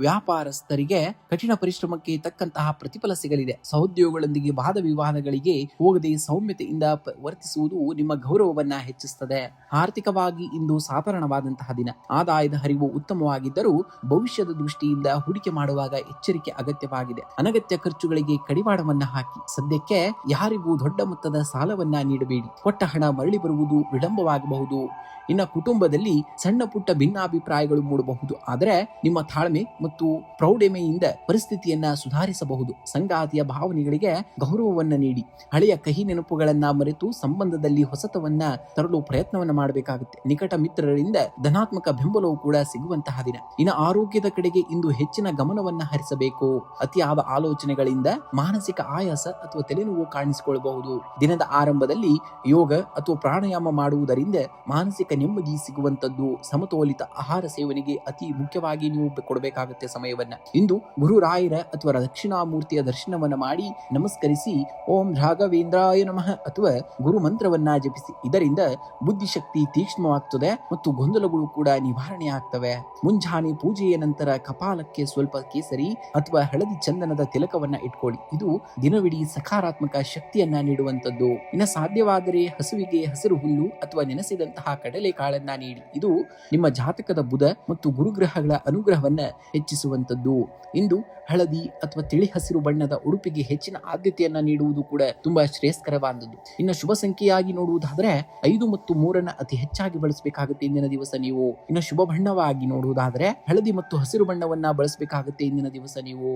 ವ್ಯಾಪಾರಸ್ಥರಿಗೆ ಕಠಿಣ ಪರಿಶ್ರಮಕ್ಕೆ ತಕ್ಕಂತಹ ಪ್ರತಿಫಲ ಸಿಗಲಿದೆ. ಸಹೋದ್ಯೋಗಿಗಳೊಂದಿಗೆ ವಾದ ವಿವಾದಗಳಿಗೆ ಹೋಗದೆ ಸೌಮ್ಯತೆಯಿಂದ ವರ್ತಿಸುವುದು ನಿಮ್ಮ ಗೌರವವನ್ನ ಹೆಚ್ಚಿಸುತ್ತದೆ. ನೀಡುತ್ತದೆ. ಆರ್ಥಿಕವಾಗಿ ಇಂದು ಸಾಧಾರಣವಾದಂತಹ ದಿನ. ಆದಾಯದ ಹರಿವು ಉತ್ತಮವಾಗಿದ್ದರೂ ಭವಿಷ್ಯದ ದೃಷ್ಟಿಯಿಂದ ಹೂಡಿಕೆ ಮಾಡುವಾಗ ಎಚ್ಚರಿಕೆ ಅಗತ್ಯವಾಗಿದೆ. ಅನಗತ್ಯ ಖರ್ಚುಗಳಿಗೆ ಕಡಿವಾಣವನ್ನ ಹಾಕಿ. ಸದ್ಯಕ್ಕೆ ಯಾರಿಗೂ ದೊಡ್ಡ ಮೊತ್ತದ ಸಾಲವನ್ನ ನೀಡಬೇಡಿ. ಕೊಟ್ಟ ಹಣ ಮರಳಿ ಬರುವುದು ವಿಳಂಬವಾಗಬಹುದು. ಇನ್ನು ಕುಟುಂಬದಲ್ಲಿ ಸಣ್ಣ ಪುಟ್ಟ ಭಿನ್ನಾಭಿಪ್ರಾಯಗಳು ಮೂಡಬಹುದು. ಆದರೆ ನಿಮ್ಮ ತಾಳ್ಮೆ ಮತ್ತು ಪ್ರೌಢಮೆಯಿಂದ ಪರಿಸ್ಥಿತಿಯನ್ನ ಸುಧಾರಿಸಬಹುದು. ಸಂಗಾತಿಯ ಭಾವನೆಗಳಿಗೆ ಗೌರವವನ್ನ ನೀಡಿ. ಹಳೆಯ ಕಹಿ ನೆನಪುಗಳನ್ನ ಮರೆತು ಸಂಬಂಧದಲ್ಲಿ ಹೊಸತವನ್ನ ತರಲು ಪ್ರಯತ್ನವನ್ನ ಮಾಡಬೇಕಾಗುತ್ತೆ. ನಿಕಟ ಮಿತ್ರರಿಂದ ಧನಾತ್ಮಕ ಬೆಂಬಲವು ಕೂಡ ಸಿಗುವಂತಹ ದಿನ. ಇನ್ನು ಆರೋಗ್ಯದ ಕಡೆಗೆ ಇಂದು ಹೆಚ್ಚಿನ ಗಮನವನ್ನ ಹರಿಸಬೇಕು. ಅತಿಯಾದ ಆಲೋಚನೆಗಳಿಂದ ಮಾನಸಿಕ ಆಯಾಸ ಅಥವಾ ತಲೆನೋವು ಕಾಣಿಸಿಕೊಳ್ಳಬಹುದು. ದಿನದ ಆರಂಭದಲ್ಲಿ ಯೋಗ ಅಥವಾ ಪ್ರಾಣಾಯಾಮ ಮಾಡುವುದರಿಂದ ಮಾನಸಿಕ ನೆಮ್ಮದಿ ಸಿಗುವಂತದ್ದು. ಸಮತೋಲಿತ ಆಹಾರ ಸೇವನೆಗೆ ಅತಿ ಮುಖ್ಯವಾಗಿ ನೀವು ಕೊಡಬೇಕಾಗುತ್ತೆ ಸಮಯವನ್ನ. ಇಂದು ಗುರುರಾಯರ ಅಥವಾ ದಕ್ಷಿಣಾಮೂರ್ತಿಯ ದರ್ಶನವನ್ನ ಮಾಡಿ ನಮಸ್ಕರಿಸಿ ಓಂ ರಾಘವೇಂದ್ರಾಯ ನಮಃ ಅಥವಾ ಗುರು ಮಂತ್ರವನ್ನ ಜಪಿಸಿ. ಇದರಿಂದ ಬುದ್ಧಿಶಕ್ತಿ ತೀಕ್ಷ್ಣವಾಗ್ತದೆ ಮತ್ತು ಗೊಂದಲಗಳು ಕೂಡ ನಿವಾರಣೆ ಆಗ್ತವೆ. ಮುಂಜಾನೆ ಪೂಜೆಯ ನಂತರ ಕಪಾಲಕ್ಕೆ ಸ್ವಲ್ಪ ಕೇಸರಿ ಅಥವಾ ಹಳದಿ ಚಂದನದ ತಿಲಕವನ್ನ ಇಟ್ಕೊಳ್ಳಿ. ಇದು ದಿನವಿಡೀ ಸಕಾರಾತ್ಮಕ ಶಕ್ತಿಯನ್ನ ನೀಡುವಂತದ್ದು. ಇನ್ನು ಸಾಧ್ಯವಾದರೆ ಹಸುವಿಗೆ ಹಸಿರು ಹುಲ್ಲು ಅಥವಾ ನೆನೆಸಿದಂತಹ ಕಡಲೆ ಕಾಳನ್ನ ನೀಡಿ. ಇದು ನಿಮ್ಮ ಜಾತಕದ ಬುಧ ಮತ್ತು ಗುರುಗ್ರಹಗಳ ಅನುಗ್ರಹವನ್ನ ಹೆಚ್ಚಿಸುವಂತದ್ದು. ಇಂದು ಹಳದಿ ಅಥವಾ ತಿಳಿ ಹಸಿರು ಬಣ್ಣದ ಉಡುಪಿಗೆ ಹೆಚ್ಚಿನ ಆದ್ಯತೆಯನ್ನ ನೀಡುವುದು ಕೂಡ ತುಂಬಾ ಶ್ರೇಯಸ್ಕರವಾದದ್ದು. ಇನ್ನು ಶುಭ ಸಂಖ್ಯೆಯಾಗಿ ನೋಡುವುದಾದ್ರೆ 5 ಮತ್ತು 3 ಅತಿ ಹೆಚ್ಚಾಗಿ ಬಳಸಬೇಕಾಗುತ್ತೆ ಇಂದಿನ ದಿವಸ ನೀವು. ಇನ್ನು ಶುಭ ಬಣ್ಣವಾಗಿ ನೋಡುವುದಾದ್ರೆ ಹಳದಿ ಮತ್ತು ಹಸಿರು ಬಣ್ಣವನ್ನ ಬಳಸಬೇಕಾಗುತ್ತೆ ಇಂದಿನ ದಿವಸ ನೀವು.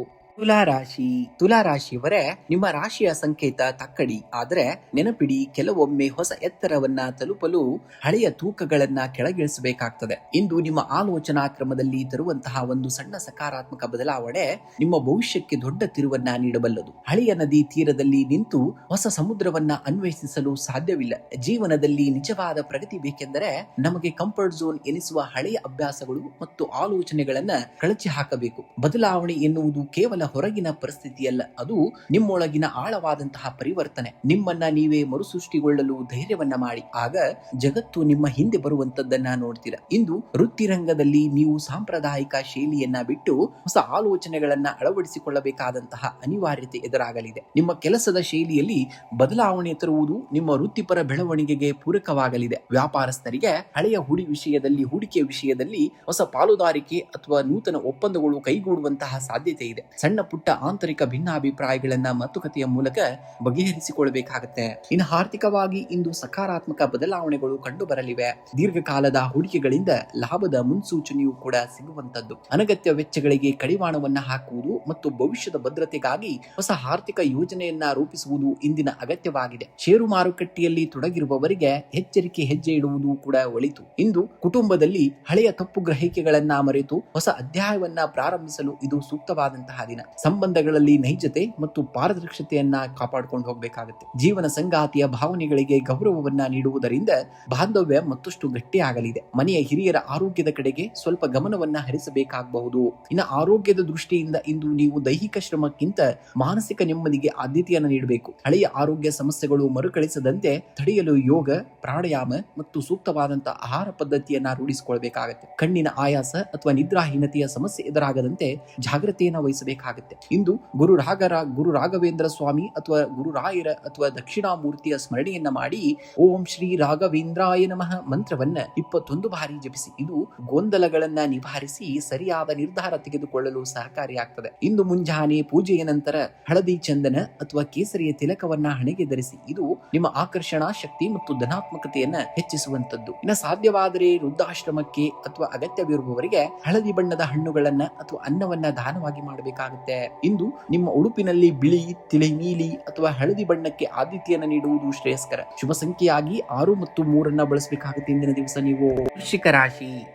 ತುಲಾರಾಶಿಯವರೇ, ನಿಮ್ಮ ರಾಶಿಯ ಸಂಕೇತ ತಕ್ಕಡಿ. ಆದರೆ ನೆನಪಿಡಿ, ಕೆಲವೊಮ್ಮೆ ಹೊಸ ಎತ್ತರವನ್ನ ತಲುಪಲು ಹಳೆಯ ತೂಕಗಳನ್ನ ಕೆಳಗಿಳಿಸಬೇಕಾಗ್ತದೆ. ಇಂದು ನಿಮ್ಮ ಆಲೋಚನಾ ಕ್ರಮದಲ್ಲಿ ತರುವಂತಹ ಒಂದು ಸಣ್ಣ ಸಕಾರಾತ್ಮಕ ಬದಲಾವಣೆ ನಿಮ್ಮ ಭವಿಷ್ಯಕ್ಕೆ ದೊಡ್ಡ ತಿರುವನ್ನ ನೀಡಬಲ್ಲದು. ಹಳೆಯ ನದಿ ತೀರದಲ್ಲಿ ನಿಂತು ಹೊಸ ಸಮುದ್ರವನ್ನ ಅನ್ವೇಷಿಸಲು ಸಾಧ್ಯವಿಲ್ಲ. ಜೀವನದಲ್ಲಿ ನಿಜವಾದ ಪ್ರಗತಿ ಬೇಕೆಂದರೆ ನಮಗೆ ಕಂಫರ್ಟ್ ಝೋನ್ ಎನಿಸುವ ಹಳೆಯ ಅಭ್ಯಾಸಗಳು ಮತ್ತು ಆಲೋಚನೆಗಳನ್ನ ಕಳಚಿ ಹಾಕಬೇಕು. ಬದಲಾವಣೆ ಎನ್ನುವುದು ಕೇವಲ ಹೊರಗಿನ ಪರಿಸ್ಥಿತಿಯಲ್ಲ, ಅದು ನಿಮ್ಮೊಳಗಿನ ಆಳವಾದಂತಹ ಪರಿವರ್ತನೆ. ನಿಮ್ಮನ್ನ ನೀವೇ ಮರುಸೃಷ್ಟಿಗೊಳ್ಳಲು ಧೈರ್ಯವನ್ನ ಮಾಡಿ. ಆಗ ಜಗತ್ತು ನಿಮ್ಮ ಹಿಂದೆ ಬರುವಂತದ್ದನ್ನ ನೋಡ್ತೀರಾ. ಇಂದು ವೃತ್ತಿರಂಗದಲ್ಲಿ ನೀವು ಸಾಂಪ್ರದಾಯಿಕ ಶೈಲಿಯನ್ನ ಬಿಟ್ಟು ಹೊಸ ಆಲೋಚನೆಗಳನ್ನ ಅಳವಡಿಸಿಕೊಳ್ಳಬೇಕಾದಂತಹ ಅನಿವಾರ್ಯತೆ ಎದುರಾಗಲಿದೆ. ನಿಮ್ಮ ಕೆಲಸದ ಶೈಲಿಯಲ್ಲಿ ಬದಲಾವಣೆ ತರುವುದು ನಿಮ್ಮ ವೃತ್ತಿಪರ ಬೆಳವಣಿಗೆಗೆ ಪೂರಕವಾಗಲಿದೆ. ವ್ಯಾಪಾರಸ್ಥರಿಗೆ ಹಳೆಯ ಹೂಡಿಕೆಯ ವಿಷಯದಲ್ಲಿ ಹೊಸ ಪಾಲುದಾರಿಕೆ ಅಥವಾ ನೂತನ ಒಪ್ಪಂದಗಳು ಕೈಗೂಡುವಂತಹ ಸಾಧ್ಯತೆ ಇದೆ. ಸಣ್ಣ ಪುಟ್ಟ ಆಂತರಿಕ ಭಿನ್ನಾಭಿಪ್ರಾಯಗಳನ್ನ ಮಾತುಕತೆಯ ಮೂಲಕ ಬಗೆಹರಿಸಿಕೊಳ್ಳಬೇಕಾಗುತ್ತೆ. ಇನ್ನು ಆರ್ಥಿಕವಾಗಿ ಇಂದು ಸಕಾರಾತ್ಮಕ ಬದಲಾವಣೆಗಳು ಕಂಡು ಬರಲಿವೆ. ದೀರ್ಘಕಾಲದ ಹೂಡಿಕೆಗಳಿಂದ ಲಾಭದ ಮುನ್ಸೂಚನೆಯೂ ಕೂಡ ಸಿಗುವಂತದ್ದು. ಅನಗತ್ಯ ವೆಚ್ಚಗಳಿಗೆ ಕಡಿವಾಣವನ್ನ ಹಾಕುವುದು ಮತ್ತು ಭವಿಷ್ಯದ ಭದ್ರತೆಗಾಗಿ ಹೊಸ ಆರ್ಥಿಕ ಯೋಜನೆಯನ್ನ ರೂಪಿಸುವುದು ಇಂದಿನ ಅಗತ್ಯವಾಗಿದೆ. ಷೇರು ಮಾರುಕಟ್ಟೆಯಲ್ಲಿ ತೊಡಗಿರುವವರಿಗೆ ಎಚ್ಚರಿಕೆ ಹೆಜ್ಜೆ ಇಡುವುದು ಕೂಡ ಒಳಿತು. ಇಂದು ಕುಟುಂಬದಲ್ಲಿ ಹಳೆಯ ತಪ್ಪು ಗ್ರಹಿಕೆಗಳನ್ನ ಮರೆತು ಹೊಸ ಅಧ್ಯಾಯವನ್ನ ಪ್ರಾರಂಭಿಸಲು ಇದು ಸೂಕ್ತವಾದಂತಹ ದಿನ. ಸಂಬಂಧಗಳಲ್ಲಿ ನೈಜತೆ ಮತ್ತು ಪಾರದರ್ಶಕತೆಯನ್ನ ಕಾಪಾಡಿಕೊಂಡು ಹೋಗಬೇಕಾಗುತ್ತೆ. ಜೀವನ ಸಂಗಾತಿಯ ಭಾವನೆಗಳಿಗೆ ಗೌರವವನ್ನ ನೀಡುವುದರಿಂದ ಬಾಂಧವ್ಯ ಮತ್ತಷ್ಟು ಗಟ್ಟಿಯಾಗಲಿದೆ. ಮನೆಯ ಹಿರಿಯರ ಆರೋಗ್ಯದ ಕಡೆಗೆ ಸ್ವಲ್ಪ ಗಮನವನ್ನ ಹರಿಸಬೇಕಾಗಬಹುದು. ಇನ್ನು ಆರೋಗ್ಯದ ದೃಷ್ಟಿಯಿಂದ ಇಂದು ನೀವು ದೈಹಿಕ ಶ್ರಮಕ್ಕಿಂತ ಮಾನಸಿಕ ನೆಮ್ಮದಿಗೆ ಆದ್ಯತೆಯನ್ನು ನೀಡಬೇಕು. ಹಳೆಯ ಆರೋಗ್ಯ ಸಮಸ್ಯೆಗಳು ಮರುಕಳಿಸದಂತೆ ತಡೆಯಲು ಯೋಗ, ಪ್ರಾಣಾಯಾಮ ಮತ್ತು ಸೂಕ್ತವಾದಂತಹ ಆಹಾರ ಪದ್ಧತಿಯನ್ನ ರೂಢಿಸಿಕೊಳ್ಳಬೇಕಾಗುತ್ತೆ. ಕಣ್ಣಿನ ಆಯಾಸ ಅಥವಾ ನಿದ್ರಾಹೀನತೆಯ ಸಮಸ್ಯೆ ಎದುರಾಗದಂತೆ ಜಾಗ್ರತೆಯನ್ನ ವಹಿಸಬೇಕಾಗುತ್ತೆ. ಇಂದು ಗುರು ರಾಘವೇಂದ್ರ ಸ್ವಾಮಿ ಅಥವಾ ಗುರುರಾಯರ ಅಥವಾ ದಕ್ಷಿಣಾಮೂರ್ತಿಯ ಸ್ಮರಣೆಯನ್ನ ಮಾಡಿ ಓಂ ಶ್ರೀ ರಾಘವೇಂದ್ರಾಯ ನಮಃ ಮಂತ್ರವನ್ನ 21 ಬಾರಿ ಜಪಿಸಿ. ಇದು ಗೊಂದಲಗಳನ್ನ ನಿವಾರಿಸಿ ಸರಿಯಾದ ನಿರ್ಧಾರ ತೆಗೆದುಕೊಳ್ಳಲು ಸಹಕಾರಿಯಾಗ್ತದೆ. ಇಂದು ಮುಂಜಾನೆ ಪೂಜೆಯ ನಂತರ ಹಳದಿ ಚಂದನ ಅಥವಾ ಕೇಸರಿಯ ತಿಲಕವನ್ನ ಹಣೆಗೆ ಧರಿಸಿ. ಇದು ನಿಮ್ಮ ಆಕರ್ಷಣಾ ಶಕ್ತಿ ಮತ್ತು ಧನಾತ್ಮಕತೆಯನ್ನ ಹೆಚ್ಚಿಸುವಂತದ್ದು. ಇನ್ನು ಸಾಧ್ಯವಾದರೆ ವೃದ್ಧಾಶ್ರಮಕ್ಕೆ ಅಥವಾ ಅಗತ್ಯವಿರುವವರಿಗೆ ಹಳದಿ ಬಣ್ಣದ ಹಣ್ಣುಗಳನ್ನ ಅಥವಾ ಅನ್ನವನ್ನ ದಾನವಾಗಿ ಮಾಡಬೇಕಾಗುತ್ತೆ. ಇಂದು ನಿಮ್ಮ ಉಡುಪಿನಲ್ಲಿ ಬಿಳಿ, ತಿಳಿ ನೀಲಿ ಅಥವಾ ಹಳದಿ ಬಣ್ಣಕ್ಕೆ ಆದ್ಯತೆಯನ್ನು ನೀಡುವುದು ಶ್ರೇಯಸ್ಕರ. ಶುಭ ಸಂಖ್ಯೆಯಾಗಿ 6 ಮತ್ತು 3 ಬಳಸಬೇಕಾಗುತ್ತೆ ಇಂದಿನ ದಿವಸ ನೀವು.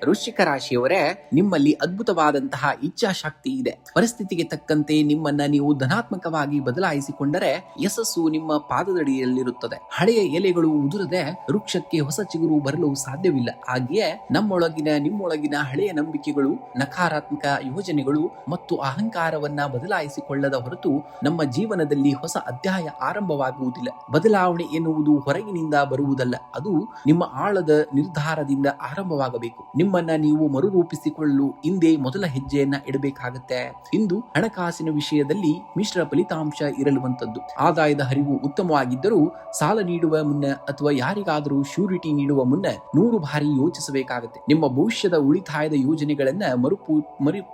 ವೃಶ್ಚಿಕ ರಾಶಿಯವರೇ, ನಿಮ್ಮಲ್ಲಿ ಅದ್ಭುತವಾದಂತಹ ಇಚ್ಛಾಶಕ್ತಿ ಇದೆ. ಪರಿಸ್ಥಿತಿಗೆ ತಕ್ಕಂತೆ ನಿಮ್ಮನ್ನ ನೀವು ಧನಾತ್ಮಕವಾಗಿ ಬದಲಾಯಿಸಿಕೊಂಡರೆ ಯಶಸ್ಸು ನಿಮ್ಮ ಪಾದದಡಿಯಲ್ಲಿರುತ್ತದೆ. ಹಳೆಯ ಎಲೆಗಳು ಉದುರದೆ ವೃಕ್ಷಕ್ಕೆ ಹೊಸ ಚಿಗುರು ಬರಲು ಸಾಧ್ಯವಿಲ್ಲ. ಹಾಗೆಯೇ ನಿಮ್ಮೊಳಗಿನ ಹಳೆಯ ನಂಬಿಕೆಗಳು, ನಕಾರಾತ್ಮಕ ಯೋಜನೆಗಳು ಮತ್ತು ಅಹಂಕಾರವನ್ನ ನಮ್ಮನ್ನ ಬದಲಾಯಿಸಿಕೊಳ್ಳದ ಹೊರತು ನಮ್ಮ ಜೀವನದಲ್ಲಿ ಹೊಸ ಅಧ್ಯಾಯ ಆರಂಭವಾಗುವುದಿಲ್ಲ. ಬದಲಾವಣೆ ಎನ್ನುವುದು ಹೊರಗಿನಿಂದ ಬರುವುದಲ್ಲ, ಅದು ನಿಮ್ಮ ಆಳದ ನಿರ್ಧಾರದಿಂದ ಆರಂಭವಾಗಬೇಕು. ನಿಮ್ಮನ್ನ ನೀವು ಮರುರೂಪಿಸಿಕೊಳ್ಳಲು ಇಂದೇ ಮೊದಲ ಹೆಜ್ಜೆಯನ್ನ ಇಡಬೇಕಾಗತ್ತೆ. ಇಂದು ಹಣಕಾಸಿನ ವಿಷಯದಲ್ಲಿ ಮಿಶ್ರ ಫಲಿತಾಂಶ ಇರಲುವಂತದ್ದು. ಆದಾಯದ ಹರಿವು ಉತ್ತಮವಾಗಿದ್ದರೂ ಸಾಲ ನೀಡುವ ಮುನ್ನ ಅಥವಾ ಯಾರಿಗಾದರೂ ಶ್ಯೂರಿಟಿ ನೀಡುವ ಮುನ್ನ 100 ಬಾರಿ ಯೋಚಿಸಬೇಕಾಗುತ್ತೆ. ನಿಮ್ಮ ಭವಿಷ್ಯದ ಉಳಿತಾಯದ ಯೋಜನೆಗಳನ್ನ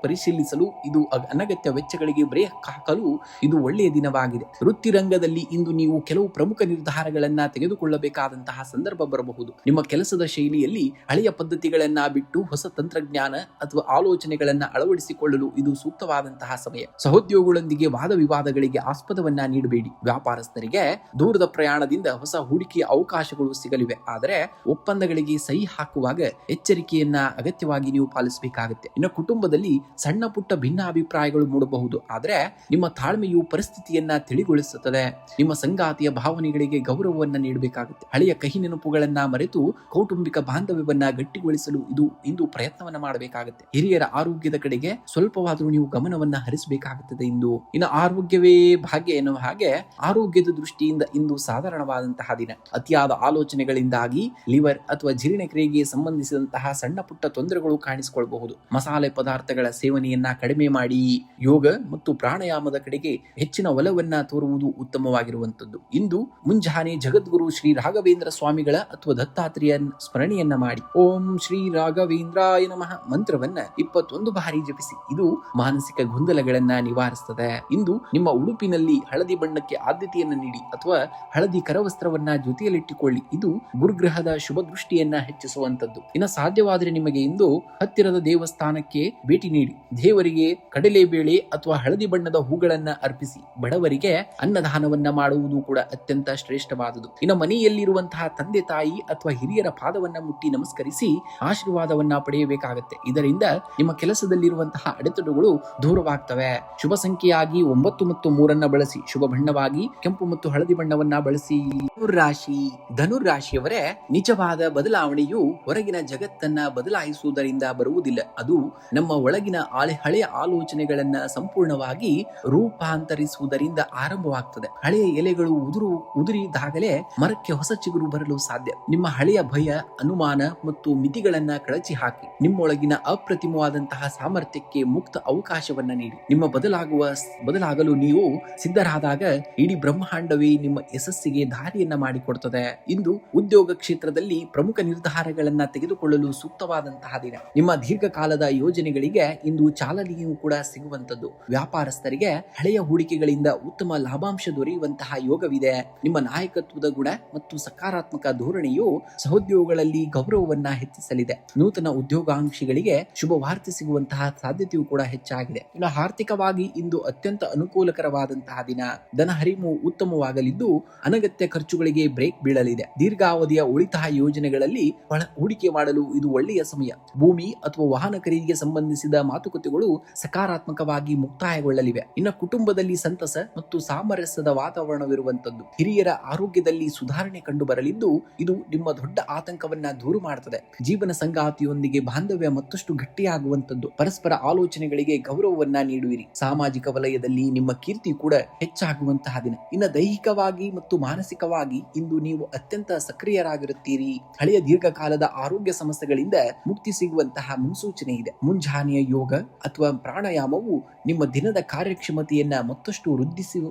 ಪರಿಶೀಲಿಸಲು ಇದು ಅನಗತ್ಯ ವೆಚ್ಚಗಳಿಗೆ ಬ್ರೇಕ್ ಹಾಕಲು ಇದು ಒಳ್ಳೆಯ ದಿನವಾಗಿದೆ. ವೃತ್ತಿ ರಂಗದಲ್ಲಿ ಇಂದು ನೀವು ಕೆಲವು ಪ್ರಮುಖ ನಿರ್ಧಾರಗಳನ್ನ ತೆಗೆದುಕೊಳ್ಳಬೇಕಾದಂತಹ ಸಂದರ್ಭ ಬರಬಹುದು. ನಿಮ್ಮ ಕೆಲಸದ ಶೈಲಿಯಲ್ಲಿ ಹಳೆಯ ಪದ್ಧತಿಗಳನ್ನ ಬಿಟ್ಟು ಹೊಸ ತಂತ್ರಜ್ಞಾನ ಅಥವಾ ಆಲೋಚನೆಗಳನ್ನ ಅಳವಡಿಸಿಕೊಳ್ಳಲು ಇದು ಸೂಕ್ತವಾದಂತಹ ಸಮಯ. ಸಹೋದ್ಯೋಗಿಗಳೊಂದಿಗೆ ವಾದ ವಿವಾದಗಳಿಗೆ ಆಸ್ಪದವನ್ನ ನೀಡಬೇಡಿ. ವ್ಯಾಪಾರಸ್ಥರಿಗೆ ದೂರದ ಪ್ರಯಾಣದಿಂದ ಹೊಸ ಹೂಡಿಕೆಯ ಅವಕಾಶಗಳು ಸಿಗಲಿವೆ, ಆದರೆ ಒಪ್ಪಂದಗಳಿಗೆ ಸಹಿ ಹಾಕುವಾಗ ಎಚ್ಚರಿಕೆಯನ್ನ ಅಗತ್ಯವಾಗಿ ನೀವು ಪಾಲಿಸಬೇಕಾಗುತ್ತೆ. ಇನ್ನು ಕುಟುಂಬದಲ್ಲಿ ಸಣ್ಣ ಪುಟ್ಟ ಭಿನ್ನಾಭಿಪ್ರಾಯಗಳು ಮೂಡಬಹುದು, ಆದರೆ ನಿಮ್ಮ ತಾಳ್ಮೆಯು ಪರಿಸ್ಥಿತಿಯನ್ನ ತಿಳಿಗೊಳಿಸುತ್ತದೆ. ನಿಮ್ಮ ಸಂಗಾತಿಯ ಭಾವನೆಗಳಿಗೆ ಗೌರವವನ್ನ ನೀಡಬೇಕಾಗುತ್ತೆ. ಹಳೆಯ ಕಹಿ ನೆನಪುಗಳನ್ನ ಮರೆತು ಕೌಟುಂಬಿಕ ಬಾಂಧವ್ಯವನ್ನ ಗಟ್ಟಿಗೊಳಿಸಲು ಇಂದು ಪ್ರಯತ್ನವನ್ನ ಮಾಡಬೇಕಾಗುತ್ತೆ. ಹಿರಿಯರ ಆರೋಗ್ಯದ ಕಡೆಗೆ ಸ್ವಲ್ಪವಾದರೂ ನೀವು ಗಮನವನ್ನ ಹರಿಸಬೇಕಾಗುತ್ತದೆ. ಇನ್ನು ಆರೋಗ್ಯವೇ ಭಾಗ್ಯ ಎನ್ನುವ ಹಾಗೆ ಆರೋಗ್ಯದ ದೃಷ್ಟಿಯಿಂದ ಇಂದು ಸಾಧಾರಣವಾದಂತಹ ದಿನ. ಅತಿಯಾದ ಆಲೋಚನೆಗಳಿಂದಾಗಿ ಲಿವರ್ ಅಥವಾ ಜೀರ್ಣಕ್ರಿಯೆಗೆ ಸಂಬಂಧಿಸಿದಂತಹ ಸಣ್ಣ ಪುಟ್ಟ ತೊಂದರೆಗಳು ಕಾಣಿಸಿಕೊಳ್ಳಬಹುದು. ಮಸಾಲೆ ಪದಾರ್ಥಗಳ ಸೇವನೆಯನ್ನ ಕಡಿಮೆ ಮಾಡಿ ಯೋಗ ಮತ್ತು ಪ್ರಾಣಾಯಾಮದ ಕಡೆಗೆ ಹೆಚ್ಚಿನ ಒಲವನ್ನ ತೋರುವುದು ಉತ್ತಮವಾಗಿರುವಂತದ್ದು. ಇಂದು ಮುಂಜಾನೆ ಜಗದ್ಗುರು ಶ್ರೀ ರಾಘವೇಂದ್ರ ಸ್ವಾಮಿಗಳ ಅಥವಾ ದತ್ತಾತ್ರೇಯ ಸ್ಮರಣೆಯನ್ನ ಮಾಡಿ ಓಂ ಶ್ರೀ ರಾಘವೇಂದ್ರಾಯ ನಮಃ ಮಂತ್ರವನ್ನ 21 ಬಾರಿ ಜಪಿಸಿ. ಇದು ಮಾನಸಿಕ ಗೊಂದಲಗಳನ್ನ ನಿವಾರಿಸುತ್ತದೆ. ಇಂದು ನಿಮ್ಮ ಉಡುಪಿನಲ್ಲಿ ಹಳದಿ ಬಣ್ಣಕ್ಕೆ ಆದ್ಯತೆಯನ್ನ ನೀಡಿ ಅಥವಾ ಹಳದಿ ಕರವಸ್ತ್ರವನ್ನ ಜೊತೆಯಲ್ಲಿಟ್ಟುಕೊಳ್ಳಿ. ಇದು ಗುರುಗ್ರಹದ ಶುಭ ದೃಷ್ಟಿಯನ್ನ ಹೆಚ್ಚಿಸುವಂತದ್ದು. ಇನ್ನು ಸಾಧ್ಯವಾದರೆ ನಿಮಗೆ ಇಂದು ಹತ್ತಿರದ ದೇವಸ್ಥಾನಕ್ಕೆ ಭೇಟಿ ನೀಡಿ ದೇವರಿಗೆ ಕಡಲೆಬೇಳೆ ಅಥವಾ ಹಳದಿ ಬಣ್ಣದ ಹೂಗಳನ್ನ ಅರ್ಪಿಸಿ. ಬಡವರಿಗೆ ಅನ್ನದಾನವನ್ನ ಮಾಡುವುದು ಕೂಡ ಅತ್ಯಂತ ಶ್ರೇಷ್ಠವಾದುದು. ಇನ್ನು ಮನೆಯಲ್ಲಿರುವಂತಹ ತಂದೆ ತಾಯಿ ಅಥವಾ ಹಿರಿಯರ ಪಾದವನ್ನ ಮುಟ್ಟಿ ನಮಸ್ಕರಿಸಿ ಆಶೀರ್ವಾದವನ್ನ ಪಡೆಯಬೇಕಾಗತ್ತೆ. ಇದರಿಂದ ನಿಮ್ಮ ಕೆಲಸದಲ್ಲಿರುವಂತಹ ಅಡೆತಡೆಗಳು ದೂರವಾಗ್ತವೆ. ಶುಭ ಸಂಖ್ಯೆಯಾಗಿ 9 ಮತ್ತು 3 ಬಳಸಿ. ಶುಭ ಬಣ್ಣವಾಗಿ ಕೆಂಪು ಮತ್ತು ಹಳದಿ ಬಣ್ಣವನ್ನ ಬಳಸಿ. ಧನುರಾಶಿಯವರೇ, ನಿಜವಾದ ಬದಲಾವಣೆಯು ಹೊರಗಿನ ಜಗತ್ತನ್ನ ಬದಲಾಯಿಸುವುದರಿಂದ ಬರುವುದಿಲ್ಲ, ಅದು ನಮ್ಮ ಒಳಗಿನ ಹಳೆಯ ಆಲೋಚನೆಗಳನ್ನ ಸಂಪೂರ್ಣವಾಗಿ ರೂಪಾಂತರಿಸುವುದರಿಂದ ಆರಂಭವಾಗ್ತದೆ. ಹಳೆಯ ಎಲೆಗಳು ಉದುರಿದಾಗಲೇ ಮರಕ್ಕೆ ಹೊಸ ಚಿಗುರು ಬರಲು ಸಾಧ್ಯ. ನಿಮ್ಮ ಹಳೆಯ ಭಯ, ಅನುಮಾನ ಮತ್ತು ಮಿತಿಗಳನ್ನ ಕಳಚಿ ಹಾಕಿ ನಿಮ್ಮೊಳಗಿನ ಅಪ್ರತಿಮವಾದಂತಹ ಸಾಮರ್ಥ್ಯಕ್ಕೆ ಮುಕ್ತ ಅವಕಾಶವನ್ನ ನೀಡಿ. ನಿಮ್ಮ ಬದಲಾಗಲು ನೀವು ಸಿದ್ಧರಾದಾಗ ಇಡೀ ಬ್ರಹ್ಮಾಂಡವೇ ನಿಮ್ಮ ಯಶಸ್ಸಿಗೆ ದಾರಿಯನ್ನ ಮಾಡಿಕೊಡ್ತದೆ. ಇಂದು ಉದ್ಯೋಗ ಕ್ಷೇತ್ರದಲ್ಲಿ ಪ್ರಮುಖ ನಿರ್ಧಾರಗಳನ್ನ ತೆಗೆದುಕೊಳ್ಳಲು ಸೂಕ್ತವಾದಂತಹ ದಿನ. ನಿಮ್ಮ ದೀರ್ಘಕಾಲದ ಯೋಜನೆಗಳಿಗೆ ಇಂದು ಚಾಲನೆಯೂ ಕೂಡ ಸಿಗುವಂತದ್ದು. ವ್ಯಾಪಾರಸ್ಥರಿಗೆ ಹಳೆಯ ಹೂಡಿಕೆಗಳಿಂದ ಉತ್ತಮ ಲಾಭಾಂಶ ದೊರೆಯುವಂತಹ ಯೋಗವಿದೆ. ನಿಮ್ಮ ನಾಯಕತ್ವದ ಗುಣ ಮತ್ತು ಸಕಾರಾತ್ಮಕ ಧೋರಣೆಯು ಸಹೋದ್ಯೋಗಿಗಳಲ್ಲಿ ಗೌರವವನ್ನ ಹೆಚ್ಚಿಸಲಿದೆ. ನೂತನ ಉದ್ಯೋಗಾಂಕ್ಷಿಗಳಿಗೆ ಶುಭ ವಾರ್ತೆ ಸಿಗುವಂತಹ ಸಾಧ್ಯತೆಯೂ ಕೂಡ ಹೆಚ್ಚಾಗಿದೆ. ಇನ್ನು ಆರ್ಥಿಕವಾಗಿ ಇಂದು ಅತ್ಯಂತ ಅನುಕೂಲಕರವಾದಂತಹ ದಿನ. ಧನ ಹರಿವು ಉತ್ತಮವಾಗಲಿದ್ದು ಅನಗತ್ಯ ಖರ್ಚುಗಳಿಗೆ ಬ್ರೇಕ್ ಬೀಳಲಿದೆ. ದೀರ್ಘಾವಧಿಯ ಉಳಿತಾಯ ಯೋಜನೆಗಳಲ್ಲಿ ಹೂಡಿಕೆ ಮಾಡಲು ಇದು ಒಳ್ಳೆಯ ಸಮಯ. ಭೂಮಿ ಅಥವಾ ವಾಹನ ಖರೀದಿಗೆ ಸಂಬಂಧಿಸಿದ ಮಾತುಕತೆಗಳು ಸಕಾರಾತ್ಮಕವಾಗಿ ಮುಕ್ತಾಯಗೊಳ್ಳಲಿವೆ. ಇನ್ನು ಕುಟುಂಬದಲ್ಲಿ ಸಂತಸ ಮತ್ತು ಸಾಮರಸ್ಯದ ವಾತಾವರಣವಿರುವಂತದ್ದು. ಹಿರಿಯರ ಆರೋಗ್ಯದಲ್ಲಿ ಸುಧಾರಣೆ ಕಂಡು ಬರಲಿದ್ದು ಇದು ನಿಮ್ಮ ದೊಡ್ಡ ಆತಂಕವನ್ನ ದೂರ ಮಾಡುತ್ತದೆ. ಜೀವನ ಸಂಗಾತಿಯೊಂದಿಗೆ ಬಾಂಧವ್ಯ ಮತ್ತಷ್ಟು ಗಟ್ಟಿಯಾಗುವಂತದ್ದು. ಪರಸ್ಪರ ಆಲೋಚನೆಗಳಿಗೆ ಗೌರವವನ್ನ ನೀಡುವಿರಿ. ಸಾಮಾಜಿಕ ವಲಯದಲ್ಲಿ ನಿಮ್ಮ ಕೀರ್ತಿ ಕೂಡ ಹೆಚ್ಚಾಗುವಂತಹ ದಿನ. ಇನ್ನು ದೈಹಿಕವಾಗಿ ಮತ್ತು ಮಾನಸಿಕವಾಗಿ ಇಂದು ನೀವು ಅತ್ಯಂತ ಸಕ್ರಿಯರಾಗಿರುತ್ತೀರಿ. ಹಳೆಯ ದೀರ್ಘಕಾಲದ ಆರೋಗ್ಯ ಸಮಸ್ಯೆಗಳಿಂದ ಮುಕ್ತಿ ಸಿಗುವಂತಹ ಮುನ್ಸೂಚನೆ ಇದೆ. ಮುಂಜಾನೆಯ ಯೋಗ ಅಥವಾ ಪ್ರಾಣಾಯಾಮವು ನಿಮ್ಮ ದಿನದ ಕಾರ್ಯಕ್ಷಮತೆಯನ್ನ ಮತ್ತಷ್ಟು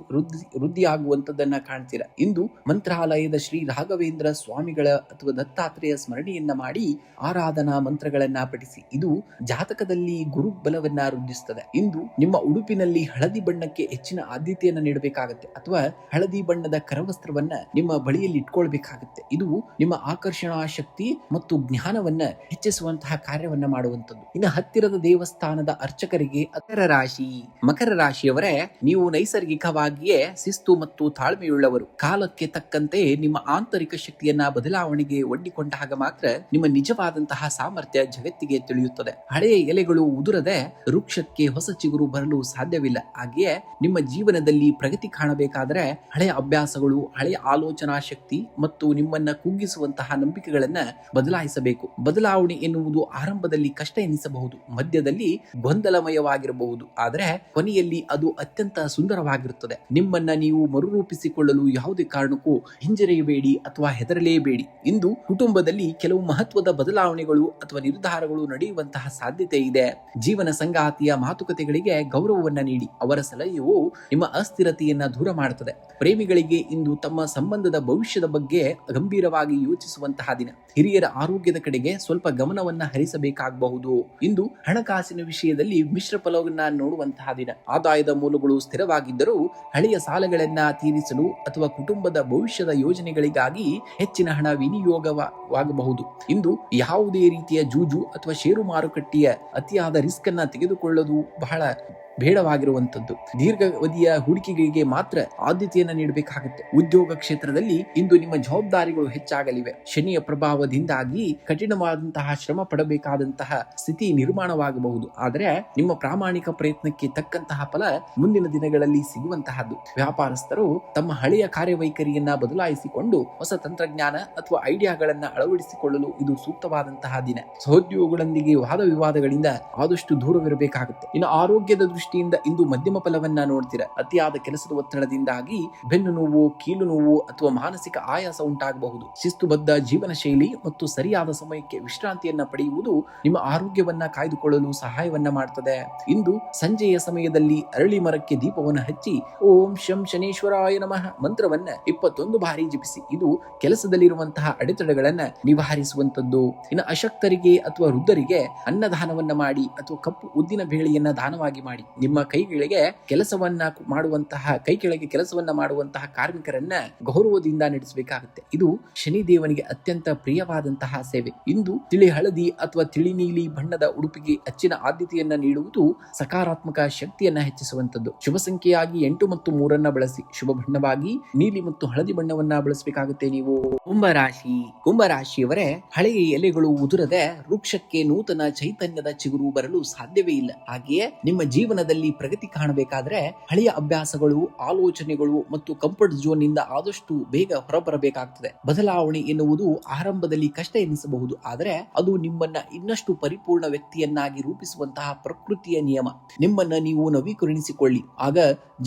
ವೃದ್ಧಿಯಾಗುವಂತದನ್ನ ಕಾಣ್ತೀರಾ. ಇಂದು ಮಂತ್ರಾಲಯದ ಶ್ರೀ ರಾಘವೇಂದ್ರ ಸ್ವಾಮಿಗಳ ಅಥವಾ ದತ್ತಾತ್ರೇಯ ಸ್ಮರಣೆಯನ್ನ ಮಾಡಿ ಆರಾಧನಾ ಮಂತ್ರಗಳನ್ನ ಪಠಿಸಿ. ಇದು ಜಾತಕದಲ್ಲಿ ಗುರು ಬಲವನ್ನ ವೃದ್ಧಿಸುತ್ತದೆ. ಇಂದು ನಿಮ್ಮ ಉಡುಪಿನಲ್ಲಿ ಹಳದಿ ಬಣ್ಣಕ್ಕೆ ಹೆಚ್ಚಿನ ಆದ್ಯತೆಯನ್ನ ನೀಡಬೇಕಾಗುತ್ತೆ ಅಥವಾ ಹಳದಿ ಬಣ್ಣದ ಕರವಸ್ತ್ರವನ್ನ ನಿಮ್ಮ ಬಳಿಯಲ್ಲಿ ಇಟ್ಕೊಳ್ಬೇಕಾಗುತ್ತೆ. ಇದು ನಿಮ್ಮ ಆಕರ್ಷಣಾ ಶಕ್ತಿ ಮತ್ತು ಜ್ಞಾನವನ್ನ ಹೆಚ್ಚಿಸುವಂತಹ ಕಾರ್ಯವನ್ನ ಮಾಡುವಂತದ್ದು. ಇನ್ನು ಹತ್ತಿರದ ದೇವಸ್ಥಾನದ ಅರ್ಚಕರಿಗೆ ಮಕರ ರಾಶಿಯವರೇ, ನೀವು ನೈಸರ್ಗಿಕವಾಗಿಯೇ ಶಿಸ್ತು ಮತ್ತು ತಾಳ್ಮೆಯುಳ್ಳವರು. ಕಾಲಕ್ಕೆ ತಕ್ಕಂತೆ ನಿಮ್ಮ ಆಂತರಿಕ ಶಕ್ತಿಯನ್ನ ಬದಲಾವಣೆಗೆ ಒಡ್ಡಿಕೊಂಡಾಗ ಮಾತ್ರ ನಿಮ್ಮ ನಿಜವಾದಂತಹ ಸಾಮರ್ಥ್ಯ ಜಗತ್ತಿಗೆ ತಿಳಿಯುತ್ತದೆ. ಹಳೆಯ ಎಲೆಗಳು ಉದುರದೆ ವೃಕ್ಷಕ್ಕೆ ಹೊಸ ಚಿಗುರು ಬರಲು ಸಾಧ್ಯವಿಲ್ಲ. ಹಾಗೆಯೇ ನಿಮ್ಮ ಜೀವನದಲ್ಲಿ ಪ್ರಗತಿ ಕಾಣಬೇಕಾದರೆ ಹಳೆಯ ಅಭ್ಯಾಸಗಳು, ಹಳೆಯ ಆಲೋಚನಾ ಶಕ್ತಿ ಮತ್ತು ನಿಮ್ಮನ್ನ ಕುಗ್ಗಿಸುವಂತಹ ನಂಬಿಕೆಗಳನ್ನ ಬದಲಾಯಿಸಬೇಕು. ಬದಲಾವಣೆ ಎನ್ನುವುದು ಆರಂಭದಲ್ಲಿ ಕಷ್ಟ ಎನಿಸಬಹುದು, ಮಧ್ಯದಲ್ಲಿ ಗೊಂದಲಮಯವಾಗಿರಬಹುದು, ಆದರೆ ಆದರೆ ಕೊನೆಯಲ್ಲಿ ಅದು ಅತ್ಯಂತ ಸುಂದರವಾಗಿರುತ್ತದೆ. ನಿಮ್ಮನ್ನ ನೀವು ಮರುರೂಪಿಸಿಕೊಳ್ಳಲು ಯಾವುದೇ ಕಾರಣಕ್ಕೂ ಹಿಂಜರಿಯಬೇಡಿ ಅಥವಾ ಹೆದರಲೇಬೇಡಿ. ಇಂದು ಕುಟುಂಬದಲ್ಲಿ ಕೆಲವು ಮಹತ್ವದ ಬದಲಾವಣೆಗಳು ಅಥವಾ ನಿರ್ಧಾರಗಳು ನಡೆಯುವಂತಹ ಸಾಧ್ಯತೆ ಇದೆ. ಜೀವನ ಸಂಗಾತಿಯ ಮಾತುಕತೆಗಳಿಗೆ ಗೌರವವನ್ನ ನೀಡಿ. ಅವರ ಸಲಹೆಯು ನಿಮ್ಮ ಅಸ್ಥಿರತೆಯನ್ನ ದೂರ ಮಾಡುತ್ತದೆ. ಪ್ರೇಮಿಗಳಿಗೆ ಇಂದು ತಮ್ಮ ಸಂಬಂಧದ ಭವಿಷ್ಯದ ಬಗ್ಗೆ ಗಂಭೀರವಾಗಿ ಯೋಚಿಸುವಂತಹ ದಿನ. ಹಿರಿಯರ ಆರೋಗ್ಯದ ಕಡೆಗೆ ಸ್ವಲ್ಪ ಗಮನವನ್ನ ಹರಿಸಬೇಕಾಗಬಹುದು. ಇಂದು ಹಣಕಾಸಿನ ವಿಷಯದಲ್ಲಿ ಮಿಶ್ರ ಫಲವನ್ನ ನೋಡುವಂತಹ ದಿನ. ಆದಾಯದ ಮೂಲಗಳು ಸ್ಥಿರವಾಗಿದ್ದರೂ ಹಳೆಯ ಸಾಲಗಳನ್ನ ತೀರಿಸಲು ಅಥವಾ ಕುಟುಂಬದ ಭವಿಷ್ಯದ ಯೋಜನೆಗಳಿಗಾಗಿ ಹೆಚ್ಚಿನ ಹಣ ವಿನಿಯೋಗವಾಗಬಹುದು. ಇಂದು ಯಾವುದೇ ರೀತಿಯ ಜೂಜು ಅಥವಾ ಷೇರು ಮಾರುಕಟ್ಟೆಯ ಅತಿಯಾದ ರಿಸ್ಕ್ ಅನ್ನ ತೆಗೆದುಕೊಳ್ಳುವುದು ಬಹಳ ಬೇಡವಾಗಿರುವಂತದ್ದು. ದೀರ್ಘಾವಧಿಯ ಹೂಡಿಕೆಗಳಿಗೆ ಮಾತ್ರ ಆದ್ಯತೆಯನ್ನ ನೀಡಬೇಕಾಗುತ್ತೆ. ಉದ್ಯೋಗ ಕ್ಷೇತ್ರದಲ್ಲಿ ಇಂದು ನಿಮ್ಮ ಜವಾಬ್ದಾರಿಗಳು ಹೆಚ್ಚಾಗಲಿವೆ. ಶನಿಯ ಪ್ರಭಾವದಿಂದಾಗಿ ಕಠಿಣವಾದಂತಹ ಶ್ರಮ ಪಡಬೇಕಾದಂತಹ ಸ್ಥಿತಿ ನಿರ್ಮಾಣವಾಗಬಹುದು. ಆದರೆ ನಿಮ್ಮ ಪ್ರಾಮಾಣಿಕ ಪ್ರಯತ್ನಕ್ಕೆ ತಕ್ಕಂತಹ ಫಲ ಮುಂದಿನ ದಿನಗಳಲ್ಲಿ ಸಿಗುವಂತಹದ್ದು. ವ್ಯಾಪಾರಸ್ಥರು ತಮ್ಮ ಹಳೆಯ ಕಾರ್ಯವೈಖರಿಯನ್ನ ಬದಲಾಯಿಸಿಕೊಂಡು ಹೊಸ ತಂತ್ರಜ್ಞಾನ ಅಥವಾ ಐಡಿಯಾಗಳನ್ನ ಅಳವಡಿಸಿಕೊಳ್ಳಲು ಇದು ಸೂಕ್ತವಾದಂತಹ ದಿನ. ಸಹೋದ್ಯೋಗಿಗಳೊಂದಿಗೆ ವಾದ ವಿವಾದಗಳಿಂದ ಆದಷ್ಟು ದೂರವಿರಬೇಕಾಗುತ್ತೆ. ಇನ್ನು ಆರೋಗ್ಯದ ದೃಷ್ಟಿಯಿಂದ ಇಂದು ಮಧ್ಯಮ ಫಲವನ್ನ ನೋಡ್ತೀರಾ. ಅತಿಯಾದ ಕೆಲಸದ ಒತ್ತಡದಿಂದಾಗಿ ಬೆನ್ನು ನೋವು, ಕೀಲು ನೋವು ಅಥವಾ ಮಾನಸಿಕ ಆಯಾಸ ಉಂಟಾಗಬಹುದು. ಶಿಸ್ತುಬದ್ಧ ಜೀವನ ಶೈಲಿ ಮತ್ತು ಸರಿಯಾದ ಸಮಯಕ್ಕೆ ವಿಶ್ರಾಂತಿಯನ್ನ ಪಡೆಯುವುದು ನಿಮ್ಮ ಆರೋಗ್ಯವನ್ನ ಕಾಯ್ದುಕೊಳ್ಳಲು ಸಹಾಯವನ್ನ ಮಾಡುತ್ತದೆ. ಇಂದು ಸಂಜೆಯ ಸಮಯದಲ್ಲಿ ಅರಳಿ ಮರಕ್ಕೆ ದೀಪವನ್ನು ಹಚ್ಚಿ ಓಂ ಶಂ ಶನೇಶ್ವರಾಯ ನಮಃ ಮಂತ್ರವನ್ನ 21 ಬಾರಿ ಜಪಿಸಿ. ಇದು ಕೆಲಸದಲ್ಲಿರುವಂತಹ ಅಡೆತಡೆಗಳನ್ನ ನಿವಾರಿಸುವಂತದ್ದು. ಇನ್ನು ಅಶಕ್ತರಿಗೆ ಅಥವಾ ವೃದ್ಧರಿಗೆ ಅನ್ನದಾನವನ್ನ ಮಾಡಿ ಅಥವಾ ಕಪ್ಪು ಉದ್ದಿನ ಬೇಳೆಯನ್ನ ದಾನವಾಗಿ ಮಾಡಿ. ನಿಮ್ಮ ಕೈ ಕೆಳಗೆ ಕೆಲಸವನ್ನ ಮಾಡುವಂತಹ ಕಾರ್ಮಿಕರನ್ನ ಗೌರವದಿಂದ ನಡೆಸಬೇಕಾಗುತ್ತೆ. ಇದು ಶನಿದೇವನಿಗೆ ಅತ್ಯಂತ ಪ್ರಿಯವಾದಂತಹ ಸೇವೆ. ಇಂದು ತಿಳಿ ಹಳದಿ ಅಥವಾ ತಿಳಿ ನೀಲಿ ಬಣ್ಣದ ಉಡುಪಿಗೆ ಹೆಚ್ಚಿನ ಆದ್ಯತೆಯನ್ನ ನೀಡುವುದು ಸಕಾರಾತ್ಮಕ ಶಕ್ತಿಯನ್ನ ಹೆಚ್ಚಿಸುವಂತದ್ದು. ಶುಭ ಸಂಖ್ಯೆಯಾಗಿ 8 ಮತ್ತು 3 ಬಳಸಿ. ಶುಭ ಬಣ್ಣವಾಗಿ ನೀಲಿ ಮತ್ತು ಹಳದಿ ಬಣ್ಣವನ್ನ ಬಳಸಬೇಕಾಗುತ್ತೆ. ನೀವು ಕುಂಭರಾಶಿಯವರೇ, ಹಳೆಯ ಎಲೆಗಳು ಉದುರದೆ ವೃಕ್ಷಕ್ಕೆ ನೂತನ ಚೈತನ್ಯದ ಚಿಗುರು ಬರಲು ಸಾಧ್ಯವೇ ಇಲ್ಲ. ಹಾಗೆಯೇ ನಿಮ್ಮ ಜೀವನದಲ್ಲಿ ಪ್ರಗತಿ ಕಾಣಬೇಕಾದ್ರೆ ಹಳೆಯ ಅಭ್ಯಾಸಗಳು, ಆಲೋಚನೆಗಳು ಮತ್ತು ಕಂಫರ್ಟ್ ಝೋನ್ ನಿಂದ ಆದಷ್ಟು ಬೇಗ ಹೊರಬರಬೇಕಾಗ್ತದೆ. ಬದಲಾವಣೆ ಎನ್ನುವುದು ಆರಂಭದಲ್ಲಿ ಕಷ್ಟ ಎನಿಸಬಹುದು, ಆದರೆ ಅದು ನಿಮ್ಮನ್ನ ಇನ್ನಷ್ಟು ಪರಿಪೂರ್ಣ ವ್ಯಕ್ತಿಯನ್ನಾಗಿ ರೂಪಿಸುವಂತಹ ಪ್ರಕೃತಿಯ ನಿಯಮ. ನಿಮ್ಮನ್ನ ನೀವು ನವೀಕರಿಸಿಕೊಳ್ಳಿ, ಆಗ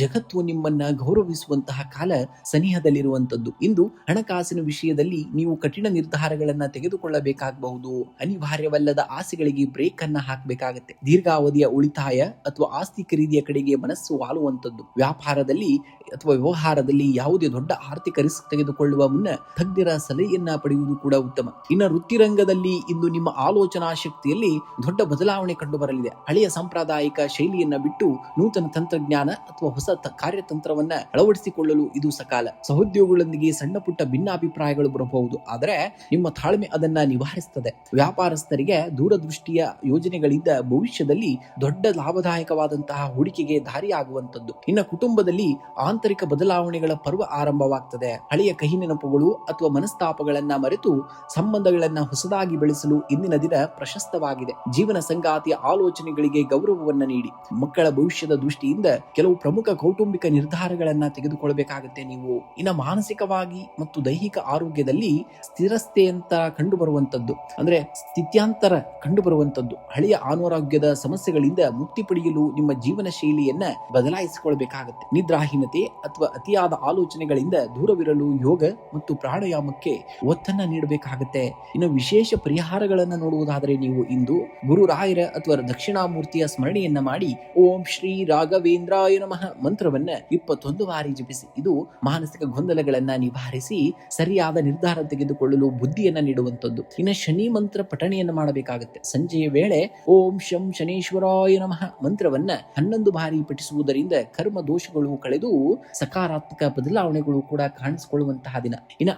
ಜಗತ್ತು ನಿಮ್ಮನ್ನ ಗೌರವಿಸುವಂತಹ ಕಾಲ ಸನಿಹದಲ್ಲಿರುವಂತದ್ದು. ಇಂದು ಹಣಕಾಸಿನ ವಿಷಯದಲ್ಲಿ ನೀವು ಕಠಿಣ ನಿರ್ಧಾರಗಳನ್ನ ತೆಗೆದುಕೊಳ್ಳಬೇಕಾಗಬಹುದು. ಅನಿವಾರ್ಯವಲ್ಲದ ಆಸೆಗಳಿಗೆ ಬ್ರೇಕ್ ಅನ್ನ ಹಾಕಬೇಕಾಗತ್ತೆ. ದೀರ್ಘಾವಧಿಯ ಉಳಿತಾಯ ಅಥವಾ ಆಸ್ತಿ ಖರೀದಿಯ ಕಡೆಗೆ ಮನಸ್ಸು ವಾಲುವಂತದ್ದು. ವ್ಯಾಪಾರದಲ್ಲಿ ಅಥವಾ ವ್ಯವಹಾರದಲ್ಲಿ ಯಾವುದೇ ದೊಡ್ಡ ಆರ್ಥಿಕ ರಿಸ್ಕ್ ತೆಗೆದುಕೊಳ್ಳುವ ಮುನ್ನ ತಜ್ಞರ ಸಲಹೆಯನ್ನ ಪಡೆಯುವುದು ಕೂಡ ಉತ್ತಮ. ಇನ್ನು ವೃತ್ತಿರಂಗದಲ್ಲಿ ಇಂದು ನಿಮ್ಮ ಆಲೋಚನಾ ಶಕ್ತಿಯಲ್ಲಿ ದೊಡ್ಡ ಬದಲಾವಣೆ ಕಂಡು ಬರಲಿದೆ. ಹಳೆಯ ಸಾಂಪ್ರದಾಯಿಕ ಶೈಲಿಯನ್ನ ಬಿಟ್ಟು ನೂತನ ತಂತ್ರಜ್ಞಾನ ಅಥವಾ ಹೊಸ ಕಾರ್ಯತಂತ್ರವನ್ನ ಅಳವಡಿಸಿಕೊಳ್ಳಲು ಇದು ಸಕಾಲ. ಸಹೋದ್ಯೋಗಿಗಳೊಂದಿಗೆ ಸಣ್ಣ ಪುಟ್ಟ ಭಿನ್ನಾಭಿಪ್ರಾಯಗಳು ಬರಬಹುದು, ಆದರೆ ನಿಮ್ಮ ತಾಳ್ಮೆ ಅದನ್ನ ನಿವಾರಿಸುತ್ತದೆ. ವ್ಯಾಪಾರಸ್ಥರಿಗೆ ದೂರದೃಷ್ಟಿಯ ಯೋಜನೆಗಳಿಂದ ಭವಿಷ್ಯದಲ್ಲಿ ದೊಡ್ಡ ಲಾಭದಾಯಕವಾದಂತಹ ಹೂಡಿಕೆಗೆ ದಾರಿಯಾಗುವಂತದ್ದು. ಇನ್ನು ಕುಟುಂಬದಲ್ಲಿ ಆಂತರಿಕ ಬದಲಾವಣೆಗಳ ಪರ್ವ ಆರಂಭವಾಗ್ತದೆ. ಹಳೆಯ ಕಹಿ ನೆನಪುಗಳು ಅಥವಾ ಮನಸ್ತಾಪಗಳನ್ನ ಮರೆತು ಸಂಬಂಧಗಳನ್ನ ಹೊಸದಾಗಿ ಬೆಳೆಸಲು ಇಂದಿನ ದಿನ ಪ್ರಶಸ್ತವಾಗಿದೆ. ಜೀವನ ಸಂಗಾತಿಯ ಆಲೋಚನೆಗಳಿಗೆ ಗೌರವವನ್ನ ನೀಡಿ. ಮಕ್ಕಳ ಭವಿಷ್ಯದ ದೃಷ್ಟಿಯಿಂದ ಕೆಲವು ಪ್ರಮುಖ ಕೌಟುಂಬಿಕ ನಿರ್ಧಾರಗಳನ್ನ ತೆಗೆದುಕೊಳ್ಳಬೇಕಾಗುತ್ತೆ ನೀವು. ಇನ್ನು ಮಾನಸಿಕವಾಗಿ ಮತ್ತು ದೈಹಿಕ ಆರೋಗ್ಯದಲ್ಲಿ ಸ್ಥಿರತೆ ಅಂತ ಕಂಡು ಬರುವಂತದ್ದು, ಅಂದ್ರೆ ಸ್ಥಿತ್ಯಾಂತರ ಕಂಡು ಬರುವಂತದ್ದು. ಹಳೆಯ ಅನಾರೋಗ್ಯದ ಸಮಸ್ಯೆಗಳಿಂದ ಮುಕ್ತಿ ಪಡೆಯಲು ನಿಮ್ಮ ಜೀವನ ಶೈಲಿಯನ್ನ ಬದಲಾಯಿಸಿಕೊಳ್ಳಬೇಕಾಗುತ್ತೆ. ನಿದ್ರಾಹೀನತೆ ಅಥವಾ ಅತಿಯಾದ ಆಲೋಚನೆಗಳಿಂದ ದೂರವಿರಲು ಯೋಗ ಮತ್ತು ಪ್ರಾಣಾಯಾಮಕ್ಕೆ ಒತ್ತನ್ನ ನೀಡಬೇಕಾಗುತ್ತೆ. ಇನ್ನು ವಿಶೇಷ ಪರಿಹಾರಗಳನ್ನ ನೋಡುವುದಾದರೆ ನೀವು ಇಂದು ಗುರುರಾಯರ ಅಥವಾ ದಕ್ಷಿಣಾಮೂರ್ತಿಯ ಸ್ಮರಣೆಯನ್ನ ಮಾಡಿ ಓಂ ಶ್ರೀ ರಾಘವೇಂದ್ರಾಯ ನಮಃ ಮಂತ್ರವನ್ನ 21 ಬಾರಿ ಜಪಿಸಿ. ಇದು ಮಾನಸಿಕ ಗೊಂದಲಗಳನ್ನ ನಿವಾರಿಸಿ ಸರಿಯಾದ ನಿರ್ಧಾರ ತೆಗೆದುಕೊಳ್ಳಲು ಬುದ್ಧಿಯನ್ನ ನೀಡುವಂತದ್ದು. ಇನ್ನು ಶನಿ ಮಂತ್ರ ಪಠಣೆಯನ್ನ ಮಾಡಬೇಕಾಗುತ್ತೆ. ಸಂಜೆಯ ವೇಳೆ ಓಂ ಶಂ ಶನೇಶ್ವರಾಯ ನಮಃ ಮಂತ್ರವನ್ನ 11 ಬಾರಿ ಪಠಿಸುವುದರಿಂದ ಕರ್ಮ ದೋಷಗಳು ಕಳೆದು ಸಕಾರಾತ್ಮಕ ಬದಲಾವಣೆಗಳು ಕೂಡ ಕಾಣಿಸಿಕೊಳ್ಳುವಂತಹ ದಿನ. ಇನ್ನು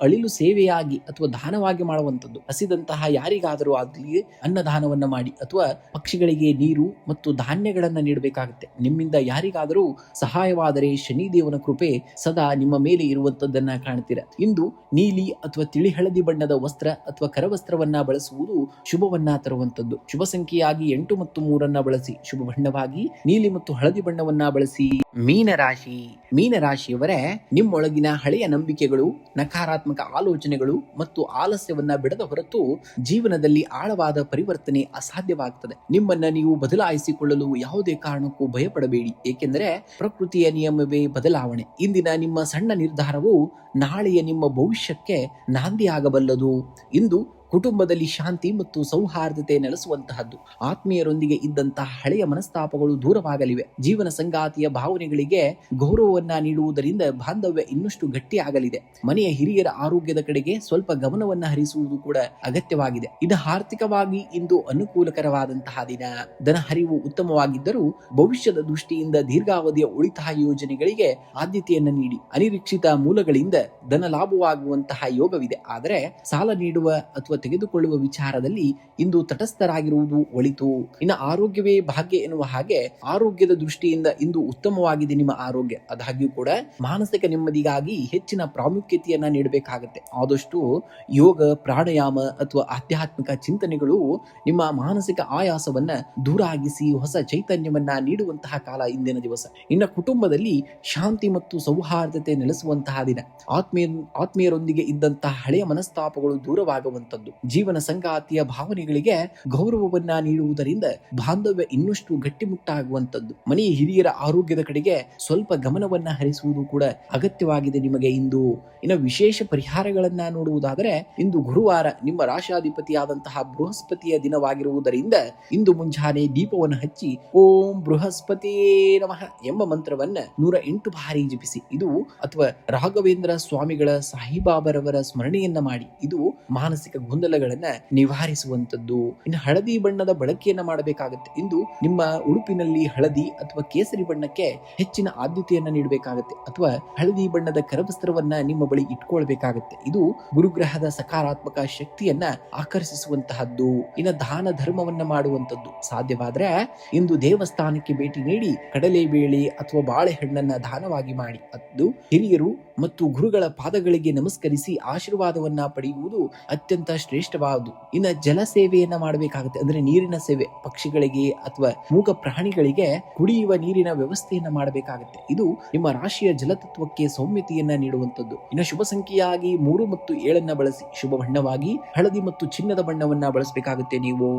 ಅಳಿಲು ಸೇವೆಯಾಗಿ ಅಥವಾ ದಾನವಾಗಿ ಮಾಡುವಂತದ್ದು. ಹಸಿದಂತಹ ಯಾರಿಗಾದರೂ ಆಗಲಿ ಅನ್ನದಾನವನ್ನ ಮಾಡಿ ಅಥವಾ ಪಕ್ಷಿಗಳಿಗೆ ನೀರು ಮತ್ತು ಧಾನ್ಯಗಳನ್ನ ನೀಡಬೇಕಾಗುತ್ತೆ. ನಿಮ್ಮಿಂದ ಯಾರಿಗಾದರೂ ಯಾರಿಗಾದರೂ ಸಹಾಯವಾದರೆ ಶನಿದೇವನ ಕೃಪೆ ಸದಾ ನಿಮ್ಮ ಮೇಲೆ ಇರುವಂತದ್ದನ್ನ ಕಾಣ್ತೀರ. ಇಂದು ನೀಲಿ ಅಥವಾ ತಿಳಿ ಹಳದಿ ಬಣ್ಣದ ವಸ್ತ್ರ ಅಥವಾ ಕರವಸ್ತ್ರವನ್ನ ಬಳಸುವುದು ಶುಭವನ್ನ ತರುವಂತದ್ದು. ಶುಭ ಸಂಖ್ಯೆಯಾಗಿ 8 ಮತ್ತು 3 ಬಳಸಿ. ಶುಭ ಬಣ್ಣವಾಗಿ ನೀಲಿ ಮತ್ತು ಹಳದಿ ಬಣ್ಣವನ್ನ ಬಳಸಿ. ಮೀನರಾಶಿಯವರೇ, ನಿಮ್ಮೊಳಗಿನ ಹಳೆಯ ನಂಬಿಕೆಗಳು, ನಕಾರಾತ್ಮಕ ಆಲೋಚನೆಗಳು ಮತ್ತು ಆಲಸ್ಯವನ್ನ ಬಿಡದ ಹೊರತು ಜೀವನದಲ್ಲಿ ಆಳವಾದ ಪರಿವರ್ತನೆ ಅಸಾಧ್ಯವಾಗುತ್ತದೆ. ನಿಮ್ಮನ್ನ ನೀವು ಬದಲಾಯಿಸಿಕೊಳ್ಳಲು ಯಾವುದೇ ಕಾರಣಕ್ಕೂ ಭಯಪಡಬೇಡಿ, ಏಕೆಂದರೆ ಪ್ರಕೃತಿಯ ನಿಯಮವೇ ಬದಲಾವಣೆ. ಇಂದಿನ ನಿಮ್ಮ ಸಣ್ಣ ನಿರ್ಧಾರವು ನಾಳೆಯ ನಿಮ್ಮ ಭವಿಷ್ಯಕ್ಕೆ ನಾಂದಿಯಾಗಬಲ್ಲದು. ಇಂದು ಕುಟುಂಬದಲ್ಲಿ ಶಾಂತಿ ಮತ್ತು ಸೌಹಾರ್ದತೆ ನೆಲೆಸುವಂತಹದ್ದು. ಆತ್ಮೀಯರೊಂದಿಗೆ ಇದ್ದಂತಹ ಹಳೆಯ ಮನಸ್ತಾಪಗಳು ದೂರವಾಗಲಿವೆ. ಜೀವನ ಸಂಗಾತಿಯ ಭಾವನೆಗಳಿಗೆ ಗೌರವವನ್ನ ನೀಡುವುದರಿಂದ ಬಾಂಧವ್ಯ ಇನ್ನಷ್ಟು ಗಟ್ಟಿಯಾಗಲಿದೆ. ಮನೆಯ ಹಿರಿಯರ ಆರೋಗ್ಯದ ಕಡೆಗೆ ಸ್ವಲ್ಪ ಗಮನವನ್ನ ಹರಿಸುವುದು ಕೂಡ ಅಗತ್ಯವಾಗಿದೆ. ಇದು ಆರ್ಥಿಕವಾಗಿ ಇಂದು ಅನುಕೂಲಕರವಾದಂತಹ ದಿನ. ಧನ ಹರಿವು ಉತ್ತಮವಾಗಿದ್ದರೂ ಭವಿಷ್ಯದ ದೃಷ್ಟಿಯಿಂದ ದೀರ್ಘಾವಧಿಯ ಉಳಿತಾಯ ಯೋಜನೆಗಳಿಗೆ ಆದ್ಯತೆಯನ್ನ ನೀಡಿ. ಅನಿರೀಕ್ಷಿತ ಮೂಲಗಳಿಂದ ಧನ ಲಾಭವಾಗುವಂತಹ ಯೋಗವಿದೆ. ಆದರೆ ಸಾಲ ನೀಡುವ ಅಥವಾ ತೆಗೆದುಕೊಳ್ಳುವ ವಿಚಾರದಲ್ಲಿ ಇಂದು ತಟಸ್ಥರಾಗಿರುವುದು ಒಳಿತು. ಇನ್ನು ಆರೋಗ್ಯವೇ ಭಾಗ್ಯ ಎನ್ನುವ ಹಾಗೆ ಆರೋಗ್ಯದ ದೃಷ್ಟಿಯಿಂದ ಇಂದು ಉತ್ತಮವಾಗಿದೆ ನಿಮ್ಮ ಆರೋಗ್ಯ. ಆದಾಗ್ಯೂ ಕೂಡ ಮಾನಸಿಕ ನೆಮ್ಮದಿಗಾಗಿ ಹೆಚ್ಚಿನ ಪ್ರಾಮುಖ್ಯತೆಯನ್ನ ನೀಡಬೇಕಾಗುತ್ತೆ. ಆದಷ್ಟು ಯೋಗ, ಪ್ರಾಣಾಯಾಮ ಅಥವಾ ಆಧ್ಯಾತ್ಮಿಕ ಚಿಂತನೆಗಳು ನಿಮ್ಮ ಮಾನಸಿಕ ಆಯಾಸವನ್ನ ದೂರ ಆಗಿಸಿ ಹೊಸ ಚೈತನ್ಯವನ್ನ ನೀಡುವಂತಹ ಕಾಲ ಇಂದಿನ ದಿವಸ. ಇನ್ನು ಕುಟುಂಬದಲ್ಲಿ ಶಾಂತಿ ಮತ್ತು ಸೌಹಾರ್ದತೆ ನೆಲೆಸುವಂತಹ ದಿನ. ಆತ್ಮೀಯರೊಂದಿಗೆ ಇದ್ದಂತಹ ಹಳೆಯ ಮನಸ್ತಾಪಗಳು ದೂರವಾಗುವಂತದ್ದು. ಜೀವನ ಸಂಗಾತಿಯ ಭಾವನೆಗಳಿಗೆ ಗೌರವವನ್ನ ನೀಡುವುದರಿಂದ ಬಾಂಧವ್ಯ ಇನ್ನಷ್ಟು ಗಟ್ಟಿಮುಟ್ಟಾಗುವಂತದ್ದು. ಮನೆಯ ಹಿರಿಯರ ಆರೋಗ್ಯದ ಕಡೆಗೆ ಸ್ವಲ್ಪ ಗಮನವನ್ನ ಹರಿಸುವುದು ಕೂಡ ಅಗತ್ಯವಾಗಿದೆ ನಿಮಗೆ ಇಂದು. ಇನ್ನು ವಿಶೇಷ ಪರಿಹಾರಗಳನ್ನ ನೋಡುವುದಾದರೆ, ಇಂದು ಗುರುವಾರ ನಿಮ್ಮ ರಾಶಾಧಿಪತಿಯಾದಂತಹ ಬೃಹಸ್ಪತಿಯ ದಿನವಾಗಿರುವುದರಿಂದ ಇಂದು ಮುಂಜಾನೆ ದೀಪವನ್ನು ಹಚ್ಚಿ ಓಂ ಬೃಹಸ್ಪತಿಯೇ ನಮಃ ಎಂಬ ಮಂತ್ರವನ್ನ 108 ಬಾರಿ ಜಪಿಸಿ. ಇದು ಅಥವಾ ರಾಘವೇಂದ್ರ ಸ್ವಾಮಿಗಳ ಸಾಯಿಬಾಬರವರ ಸ್ಮರಣೆಯನ್ನ ಮಾಡಿ. ಇದು ಮಾನಸಿಕ ಗೊಂದಲಗಳನ್ನ ನಿವಾರಿಸುವಂತದ್ದು. ಇನ್ನು ಹಳದಿ ಬಣ್ಣದ ಬಳಕೆಯನ್ನ ಮಾಡಬೇಕಾಗುತ್ತೆ. ಇಂದು ನಿಮ್ಮ ಉಡುಪಿನಲ್ಲಿ ಹಳದಿ ಅಥವಾ ಕೇಸರಿ ಬಣ್ಣಕ್ಕೆ ಹೆಚ್ಚಿನ ಆದ್ಯತೆಯನ್ನ ನೀಡಬೇಕಾಗುತ್ತೆ. ಅಥವಾ ಹಳದಿ ಬಣ್ಣದ ಕರವಸ್ತ್ರವನ್ನ ನಿಮ್ಮ ಬಳಿ ಇಟ್ಕೊಳ್ಬೇಕಾಗುತ್ತೆ. ಇದು ಗುರುಗ್ರಹದ ಸಕಾರಾತ್ಮಕ ಶಕ್ತಿಯನ್ನ ಆಕರ್ಷಿಸುವಂತಹದ್ದು. ಇನ್ನು ದಾನ ಧರ್ಮವನ್ನ ಮಾಡುವಂತದ್ದು. ಸಾಧ್ಯವಾದ್ರೆ ಇಂದು ದೇವಸ್ಥಾನಕ್ಕೆ ಭೇಟಿ ನೀಡಿ ಕಡಲೆಬೇಳೆ ಅಥವಾ ಬಾಳೆಹಣ್ಣನ್ನ ದಾನವಾಗಿ ಮಾಡಿ. ಅದು ಹಿರಿಯರು ಮತ್ತು ಗುರುಗಳ ಪಾದಗಳಿಗೆ ನಮಸ್ಕರಿಸಿ ಆಶೀರ್ವಾದವನ್ನ ಪಡೆಯುವುದು ಅತ್ಯಂತ ಶ್ರೇಷ್ಠವಾದುದು. ಇನ್ನು ಜಲ ಸೇವೆಯನ್ನ ಮಾಡಬೇಕಾಗುತ್ತೆ. ಅಂದ್ರೆ ನೀರಿನ ಸೇವೆ. ಪಕ್ಷಿಗಳಿಗೆ ಅಥವಾ ಮೂಕ ಪ್ರಾಣಿಗಳಿಗೆ ಕುಡಿಯುವ ನೀರಿನ ವ್ಯವಸ್ಥೆಯನ್ನ ಮಾಡಬೇಕಾಗುತ್ತೆ. ಇದು ನಿಮ್ಮ ರಾಶಿಯ ಜಲತತ್ವಕ್ಕೆ ಸೌಮ್ಯತೆಯನ್ನ ನೀಡುವಂತದ್ದು. ಇನ್ನು ಶುಭ ಸಂಖ್ಯೆಯಾಗಿ 3 ಮತ್ತು 7 ಬಳಸಿ. ಶುಭ ಬಣ್ಣವಾಗಿ ಹಳದಿ ಮತ್ತು ಚಿನ್ನದ ಬಣ್ಣವನ್ನ ಬಳಸಬೇಕಾಗುತ್ತೆ ನೀವು.